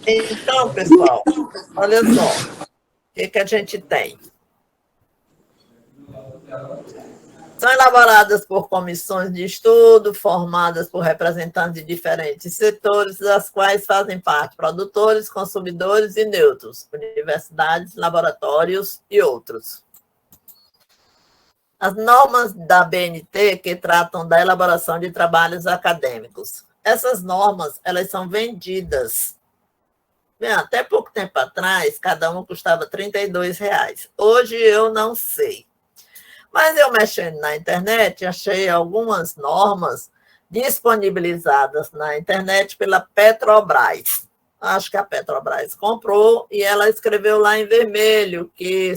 Então, pessoal, olha só, o que a gente tem? São elaboradas por comissões de estudo, formadas por representantes de diferentes setores, das quais fazem parte produtores, consumidores e neutros, universidades, laboratórios e outros. As normas da BNT que tratam da elaboração de trabalhos acadêmicos. Essas normas, elas são vendidas. Bem, até pouco tempo atrás, cada uma custava R$ 32. Hoje eu não sei. Mas eu mexendo na internet, achei algumas normas disponibilizadas na internet pela Petrobras. Acho que a Petrobras comprou e ela escreveu lá em vermelho que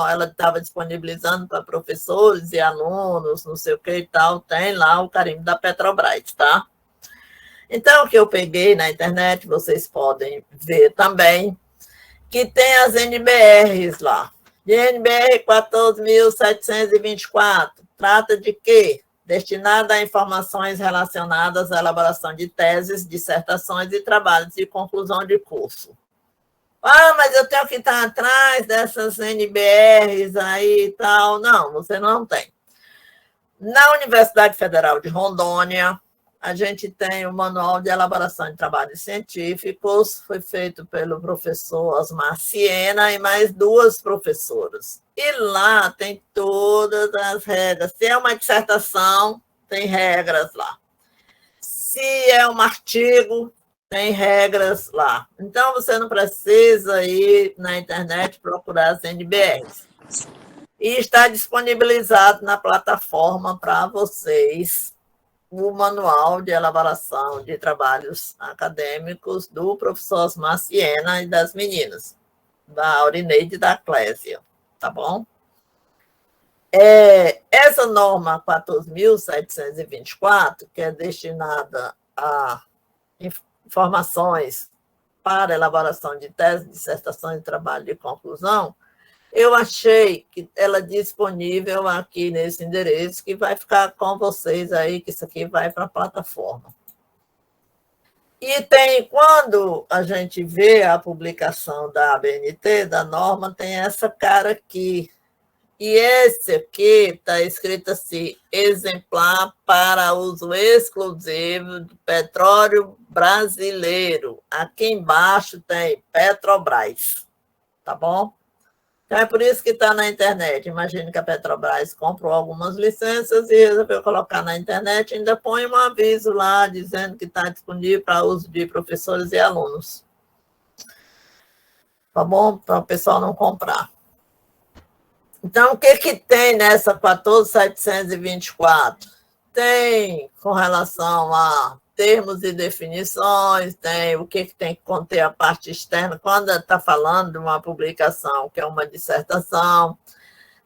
ela estava disponibilizando para professores e alunos, não sei o que e tal. Tem lá o carimbo da Petrobras, tá? Então, o que eu peguei na internet, vocês podem ver também, que tem as NBRs lá. De NBR 14.724, trata de quê? Destinada a informações relacionadas à elaboração de teses, dissertações e trabalhos de conclusão de curso. Ah, mas eu tenho que estar atrás dessas NBRs aí e tal. Não, você não tem. Na Universidade Federal de Rondônia, a gente tem o Manual de Elaboração de Trabalhos Científicos, foi feito pelo professor Osmar Siena e mais 2 professoras. E lá tem todas as regras. Se é uma dissertação, tem regras lá. Se é um artigo, tem regras lá. Então, você não precisa ir na internet procurar as NBRs. E está disponibilizado na plataforma para vocês o Manual de Elaboração de Trabalhos Acadêmicos do professor Osmar Siena e das meninas, da Aurineide e da Clésia, tá bom? Essa norma 14.724, que é destinada a informações para elaboração de tese, dissertação e trabalho de conclusão, eu achei que ela é disponível aqui nesse endereço, que vai ficar com vocês aí, que isso aqui vai para a plataforma. E quando a gente vê a publicação da ABNT, da norma, tem essa cara aqui. E esse aqui está escrito assim, exemplar para uso exclusivo do petróleo brasileiro. Aqui embaixo tem Petrobras, tá bom? Então, é por isso que está na internet. Imagine que a Petrobras comprou algumas licenças e resolveu colocar na internet, ainda põe um aviso lá dizendo que está disponível para uso de professores e alunos. Tá bom? Para o pessoal não comprar. Então, o que tem nessa 14.724? Tem com relação a termos e definições, tem o que tem que conter a parte externa, quando está falando de uma publicação, que é uma dissertação,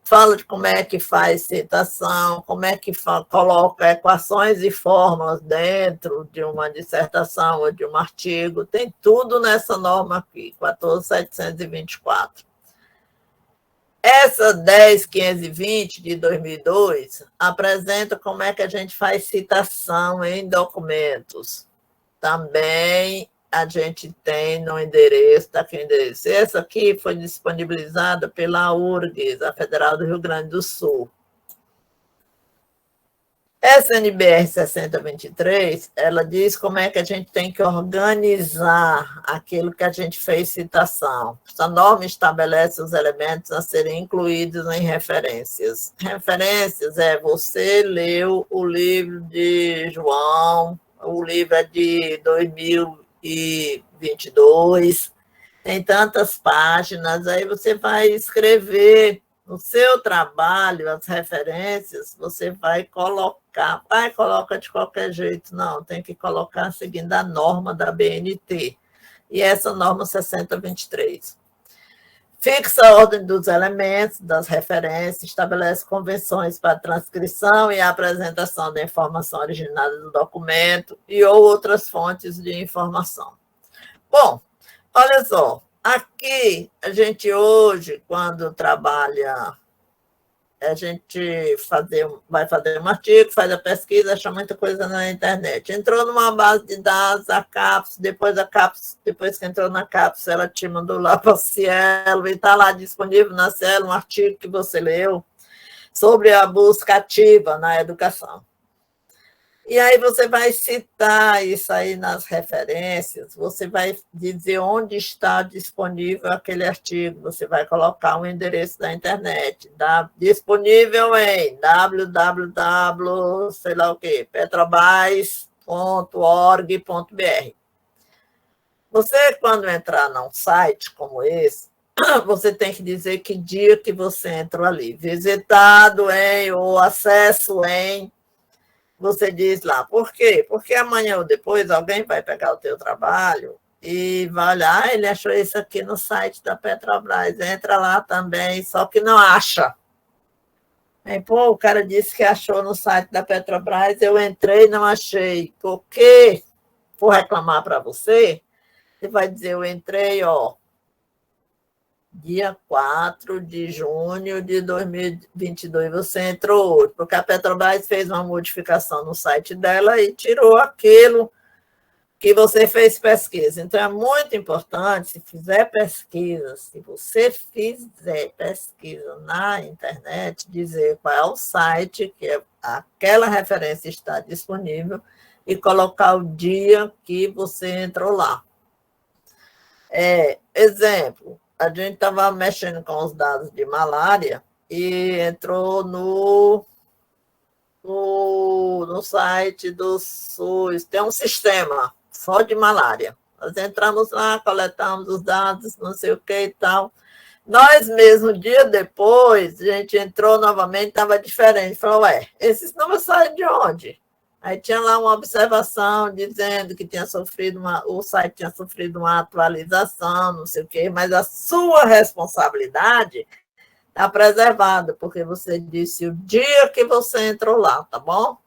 fala de como é que faz citação, como é que coloca equações e fórmulas dentro de uma dissertação ou de um artigo, tem tudo nessa norma aqui, 14.724. Essa 10.520 de 2002 apresenta como é que a gente faz citação em documentos. Também a gente tem no endereço, está aqui o endereço. Essa aqui foi disponibilizada pela URGS, a Federal do Rio Grande do Sul. Essa NBR 6023, ela diz como é que a gente tem que organizar aquilo que a gente fez citação. Essa norma estabelece os elementos a serem incluídos em referências. Referências você leu o livro de João, o livro é de 2022, tem tantas páginas, aí você vai escrever no seu trabalho, as referências, você vai colocar, coloca de qualquer jeito, não, tem que colocar seguindo a norma da BNT, e essa norma 6023. Fixa a ordem dos elementos, das referências, estabelece convenções para transcrição e apresentação da informação originada do documento e ou outras fontes de informação. Bom, olha só, aqui, a gente hoje, quando trabalha, a gente vai fazer um artigo, faz a pesquisa, acha muita coisa na internet. Entrou numa base de dados, a CAPES, depois que entrou na CAPES, ela te mandou lá para o Cielo, e está lá disponível na Cielo um artigo que você leu. sobre a busca ativa na educação. E aí você vai citar isso aí nas referências, você vai dizer onde está disponível aquele artigo, você vai colocar o endereço da internet, disponível em www, sei lá o quê, petrobras.org.br. Você, quando entrar num site como esse, você tem que dizer que dia que você entrou ali, visitado em, ou acesso em. Você diz lá, por quê? Porque amanhã ou depois alguém vai pegar o teu trabalho e vai olhar, ele achou isso aqui no site da Petrobras, entra lá também, só que não acha. Aí, pô, o cara disse que achou no site da Petrobras, eu entrei e não achei. Por quê? Vou reclamar para você, você vai dizer, eu entrei, ó, dia 4 de junho de 2022, você entrou hoje, porque a Petrobras fez uma modificação no site dela e tirou aquilo que você fez pesquisa. Então, é muito importante, se fizer pesquisa, se você fizer pesquisa na internet, dizer qual é o site que aquela referência está disponível e colocar o dia que você entrou lá. Exemplo, a gente estava mexendo com os dados de malária e entrou no site do SUS, tem um sistema só de malária. Nós entramos lá, coletamos os dados, não sei o que e tal. Nós mesmo, dia depois, a gente entrou novamente, estava diferente. Falou, esses números saem de onde? Aí tinha lá uma observação dizendo que o site tinha sofrido uma atualização, não sei o quê, mas a sua responsabilidade está preservada, porque você disse o dia que você entrou lá, tá bom?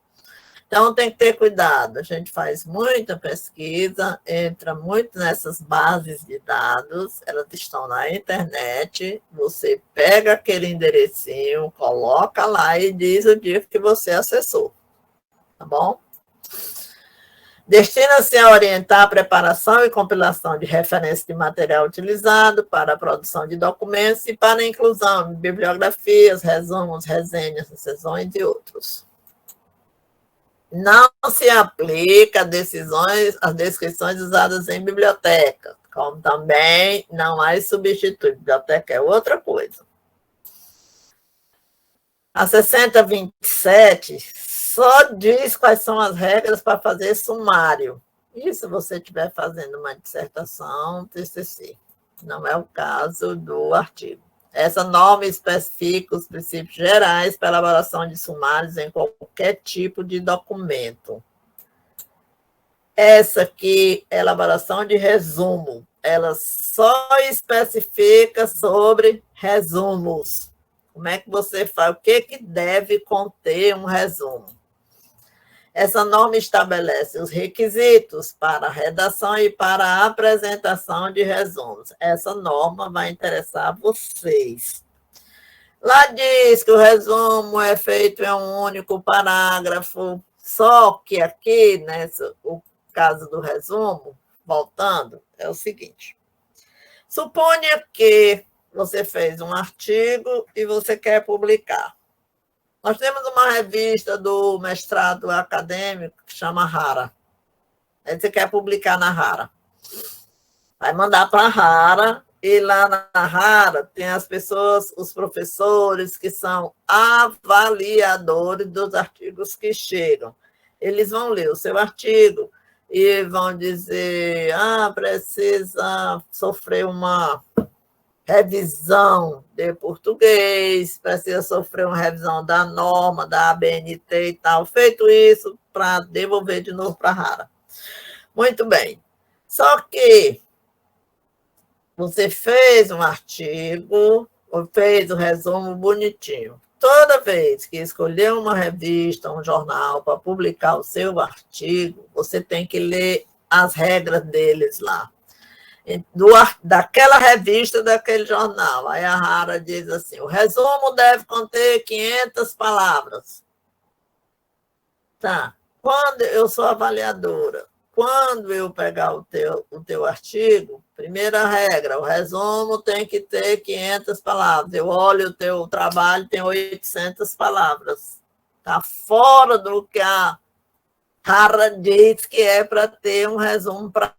Então, tem que ter cuidado. A gente faz muita pesquisa, entra muito nessas bases de dados, elas estão na internet, você pega aquele enderecinho, coloca lá e diz o dia que você acessou. Tá bom? Destina-se a orientar a preparação e compilação de referência de material utilizado para a produção de documentos e para a inclusão de bibliografias, resumos, resenhas, sessões e outros. Não se aplica às descrições usadas em biblioteca, como também não há substituto. Biblioteca é outra coisa. A 6027 só diz quais são as regras para fazer sumário. E se você estiver fazendo uma dissertação, TCC. Não é o caso do artigo. Essa norma especifica os princípios gerais para a elaboração de sumários em qualquer tipo de documento. Essa aqui, elaboração de resumo, ela só especifica sobre resumos. Como é que você faz? O que deve conter um resumo? Essa norma estabelece os requisitos para a redação e para a apresentação de resumos. Essa norma vai interessar vocês. Lá diz que o resumo é feito em um único parágrafo, só que aqui, o caso do resumo, voltando, é o seguinte. Suponha que você fez um artigo e você quer publicar. Nós temos uma revista do mestrado acadêmico que chama Rara. Aí você quer publicar na Rara. Vai mandar para a Rara, e lá na Rara tem as pessoas, os professores que são avaliadores dos artigos que chegam. Eles vão ler o seu artigo e vão dizer, precisa sofrer uma revisão de português, precisa sofrer uma revisão da norma, da ABNT e tal. Feito isso, para devolver de novo para a Rara. Muito bem. Só que você fez um artigo, ou fez um resumo bonitinho. Toda vez que escolher uma revista, um jornal para publicar o seu artigo, você tem que ler as regras deles lá. Daquela revista, daquele jornal. Aí a Rara diz assim, o resumo deve conter 500 palavras. Tá. Quando eu sou avaliadora quando eu pegar o teu artigo, primeira regra, o resumo tem que ter 500 palavras. Eu olho o teu trabalho, tem 800 palavras. Está fora do que a Hara diz que é para ter um resumo para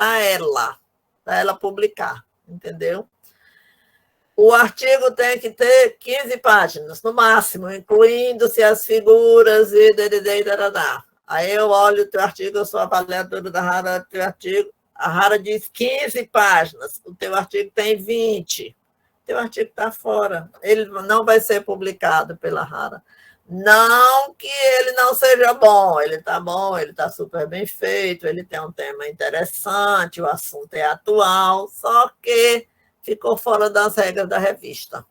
ela publicar, entendeu? O artigo tem que ter 15 páginas, no máximo, incluindo-se as figuras e dadadá. Aí eu olho o teu artigo, eu sou avaliadora da Hara do teu artigo, a Hara diz 15 páginas, o teu artigo tem 20. O teu artigo está fora, ele não vai ser publicado pela Hara. Não que ele não seja bom, ele está super bem feito, ele tem um tema interessante, o assunto é atual, só que ficou fora das regras da revista.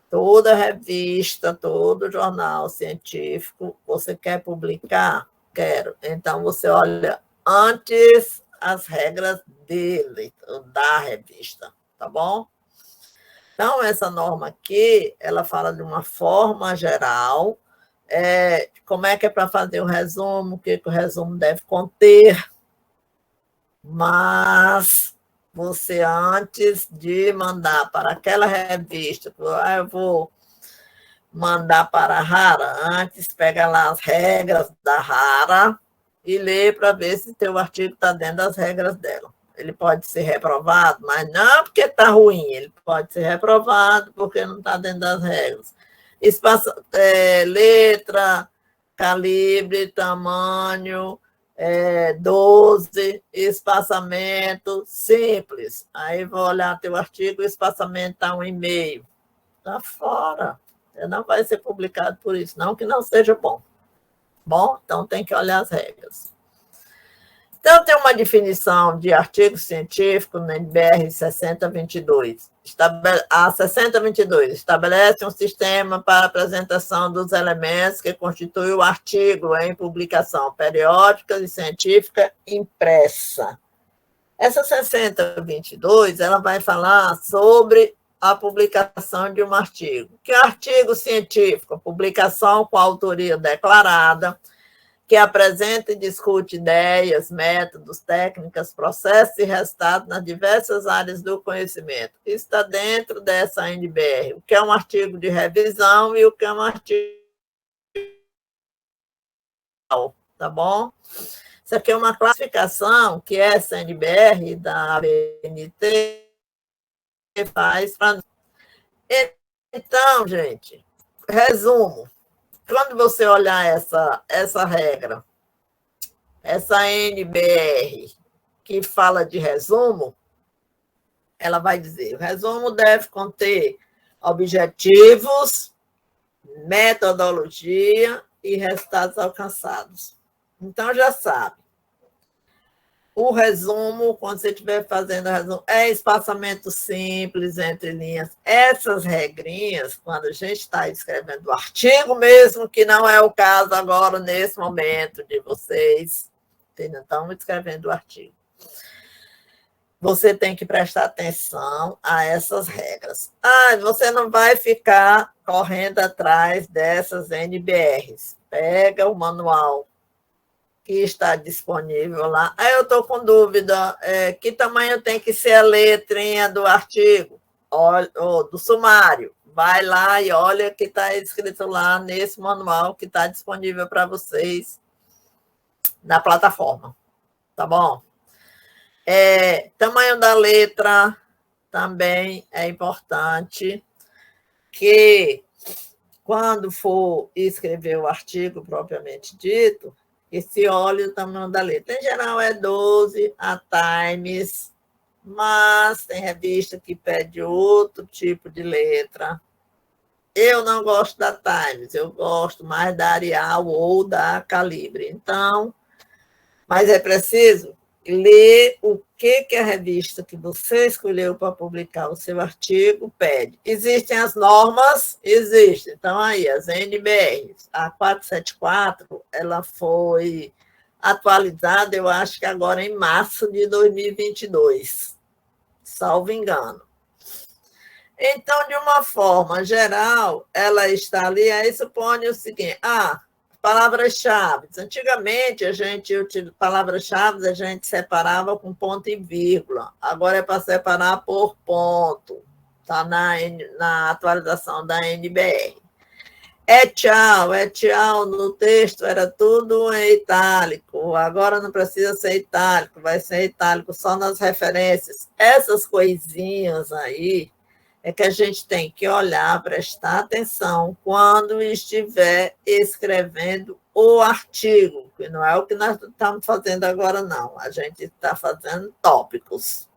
Toda revista, todo jornal científico, você quer publicar? Quero. Então, você olha antes as regras dele, da revista, tá bom? Então, essa norma aqui, ela fala de uma forma geral, como é que é para fazer o resumo, o que o resumo deve conter, mas você, antes de mandar para aquela revista, eu vou mandar para a Hara, antes pega lá as regras da Hara e lê para ver se teu artigo está dentro das regras dela. Ele pode ser reprovado, mas não porque está ruim, ele pode ser reprovado porque não está dentro das regras. Espaço, letra, calibre, tamanho, 12, espaçamento simples. Aí vou olhar teu artigo, o espaçamento está 1,5. Está fora. Não vai ser publicado por isso, não que não seja bom. Bom, então tem que olhar as regras. Então, tem uma definição de artigo científico na NBR 6022. A 6022 estabelece um sistema para apresentação dos elementos que constituem o artigo em publicação periódica e científica impressa. Essa 6022, ela vai falar sobre a publicação de um artigo. Que é artigo científico? Publicação com autoria declarada, que apresenta e discute ideias, métodos, técnicas, processos e resultados nas diversas áreas do conhecimento. Isso está dentro dessa NBR, o que é um artigo de revisão e o que é um artigo... Tá bom? Isso aqui é uma classificação que essa NBR da ABNT faz para... Então, gente, resumo. Quando você olhar essa regra, essa NBR, que fala de resumo, ela vai dizer, o resumo deve conter objetivos, metodologia e resultados alcançados. Então, já sabe. O resumo, quando você estiver fazendo o resumo, é espaçamento simples entre linhas. Essas regrinhas, quando a gente está escrevendo o artigo mesmo, que não é o caso agora, nesse momento, de vocês, estão escrevendo o artigo. Você tem que prestar atenção a essas regras. Você não vai ficar correndo atrás dessas NBRs. Pega o manual que está disponível lá. Aí eu estou com dúvida, que tamanho tem que ser a letrinha do artigo, ou do sumário? Vai lá e olha o que está escrito lá nesse manual que está disponível para vocês na plataforma, tá bom? Tamanho da letra também é importante, que quando for escrever o artigo propriamente dito, esse olha o tamanho da letra. Em geral é 12, a Times, mas tem revista que pede outro tipo de letra. Eu não gosto da Times, eu gosto mais da Arial ou da Calibre. Então, mas é preciso ler o que a revista que você escolheu para publicar o seu artigo pede. Existem as normas? Existem. Então, aí, as NBRs. A 474, ela foi atualizada, eu acho que agora em março de 2022, salvo engano. Então, de uma forma geral, ela está ali, aí supõe o seguinte, Palavras-chave. Antigamente, palavras-chave a gente separava com ponto e vírgula. Agora é para separar por ponto. Está na atualização da NBR. É tchau no texto era tudo em itálico. Agora não precisa ser itálico, vai ser itálico só nas referências. Essas coisinhas aí é que a gente tem que olhar, prestar atenção quando estiver escrevendo o artigo, que não é o que nós estamos fazendo agora, não. A gente está fazendo tópicos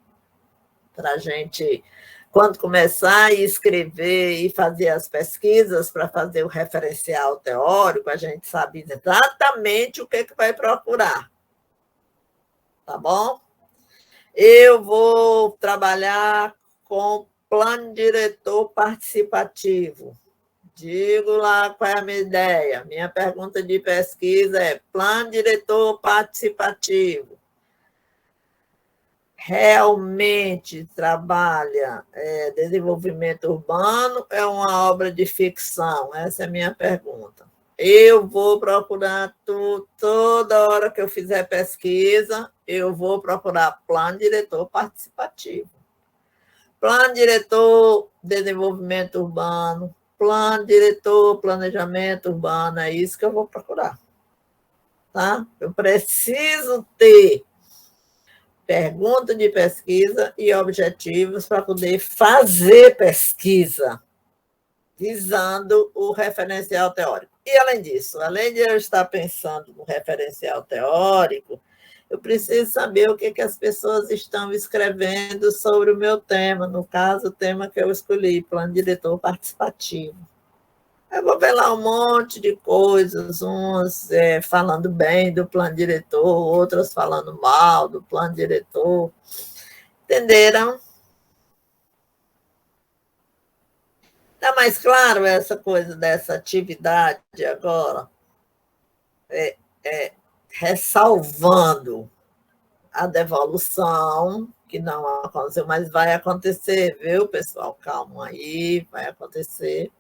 para a gente, quando começar a escrever e fazer as pesquisas para fazer o referencial teórico, a gente sabe exatamente o que vai procurar. Tá bom? Eu vou trabalhar com plano diretor participativo. Digo lá qual é a minha ideia. Minha pergunta de pesquisa é plano diretor participativo. Realmente trabalha desenvolvimento urbano, é uma obra de ficção? Essa é a minha pergunta. Eu vou procurar toda hora que eu fizer pesquisa, eu vou procurar plano diretor participativo. Plano diretor desenvolvimento urbano, plano diretor planejamento urbano, é isso que eu vou procurar. Tá? Eu preciso ter pergunta de pesquisa e objetivos para poder fazer pesquisa, visando o referencial teórico. E, além disso, além de eu estar pensando no referencial teórico, eu preciso saber o que as pessoas estão escrevendo sobre o meu tema, no caso, o tema que eu escolhi, plano diretor participativo. Eu vou ver lá um monte de coisas, uns falando bem do plano diretor, outras falando mal do plano diretor. Entenderam? Está mais claro essa coisa dessa atividade agora? Ressalvando a devolução, que não aconteceu, mas vai acontecer, viu, pessoal? Calma aí, vai acontecer.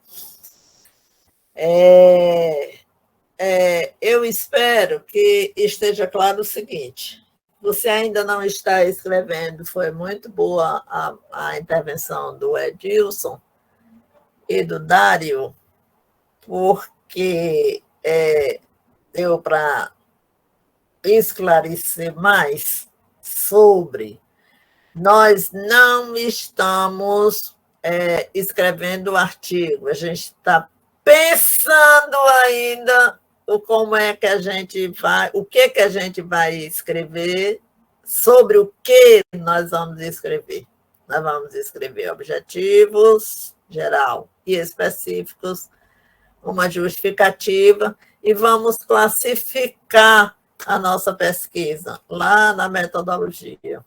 Eu espero que esteja claro o seguinte: você ainda não está escrevendo, foi muito boa a intervenção do Edilson e do Dário, porque deu para esclarecer mais sobre. Nós não estamos escrevendo o artigo, a gente está pensando ainda como é que a gente vai, o que a gente vai escrever, sobre o que nós vamos escrever. Nós vamos escrever objetivos geral e específicos, uma justificativa, e vamos classificar a nossa pesquisa lá na metodologia.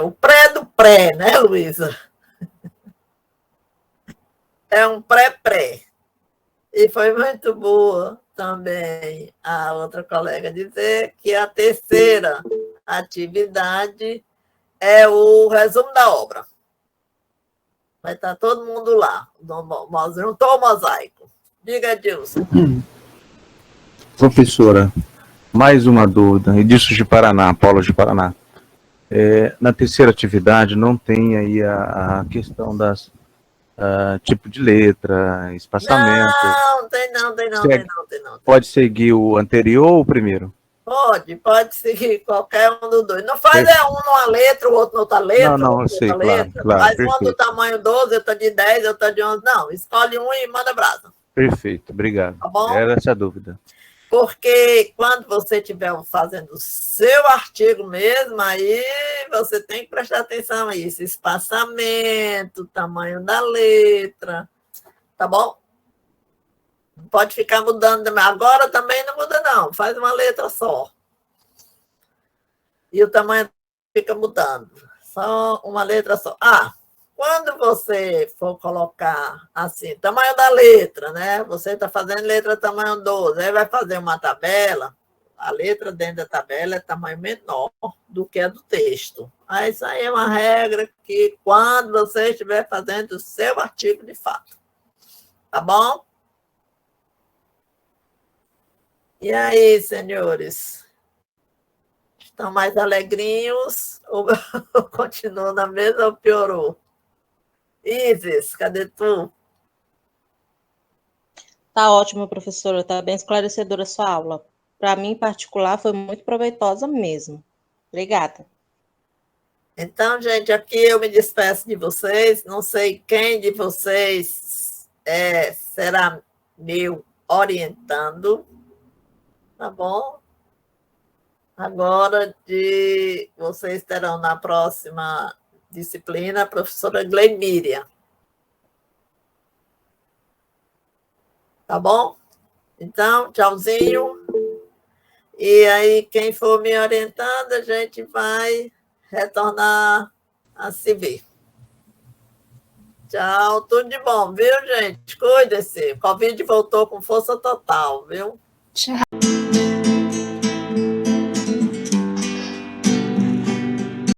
O pré do pré, né, Luísa? É um pré-pré. E foi muito boa também a outra colega dizer que a terceira atividade é o resumo da obra. Vai estar todo mundo lá. Juntou o mosaico. Diga, Edilson. Professora, mais uma dúvida. Edilson de Paraná, Paulo de Paraná. Na terceira atividade não tem aí a questão das tipo de letra, espaçamento. Não, tem não. Pode seguir o anterior ou o primeiro? Pode seguir qualquer um dos dois. Não faz um numa letra, o outro noutra letra. Não, eu sei, claro. Faz um do tamanho 12, outra de 10, outra de 11. Não, escolhe um e manda brasa. Perfeito, obrigado. Tá bom? Era essa a dúvida. Porque quando você estiver fazendo o seu artigo mesmo, aí você tem que prestar atenção a isso. Espaçamento, tamanho da letra, tá bom? Não pode ficar mudando. Agora também não muda, não. Faz uma letra só. E o tamanho fica mudando. Só uma letra só. Quando você for colocar assim, tamanho da letra, né? Você está fazendo letra tamanho 12, aí vai fazer uma tabela, a letra dentro da tabela é tamanho menor do que a do texto. Aí isso aí é uma regra que quando você estiver fazendo o seu artigo de fato. Tá bom? E aí, senhores? Estão mais alegrinhos ou continuam na mesma ou piorou? Isis, cadê tu? Tá ótimo, professora. Tá bem esclarecedora a sua aula. Para mim, em particular, foi muito proveitosa mesmo. Obrigada. Então, gente, aqui eu me despeço de vocês. Não sei quem de vocês será meu orientando, tá bom? Agora, vocês terão na próxima disciplina a professora Gleimíria. Tá bom? Então, tchauzinho. E aí, quem for me orientando, a gente vai retornar a se ver. Tchau, tudo de bom, viu, gente? Cuide-se. O Covid voltou com força total, viu? Tchau.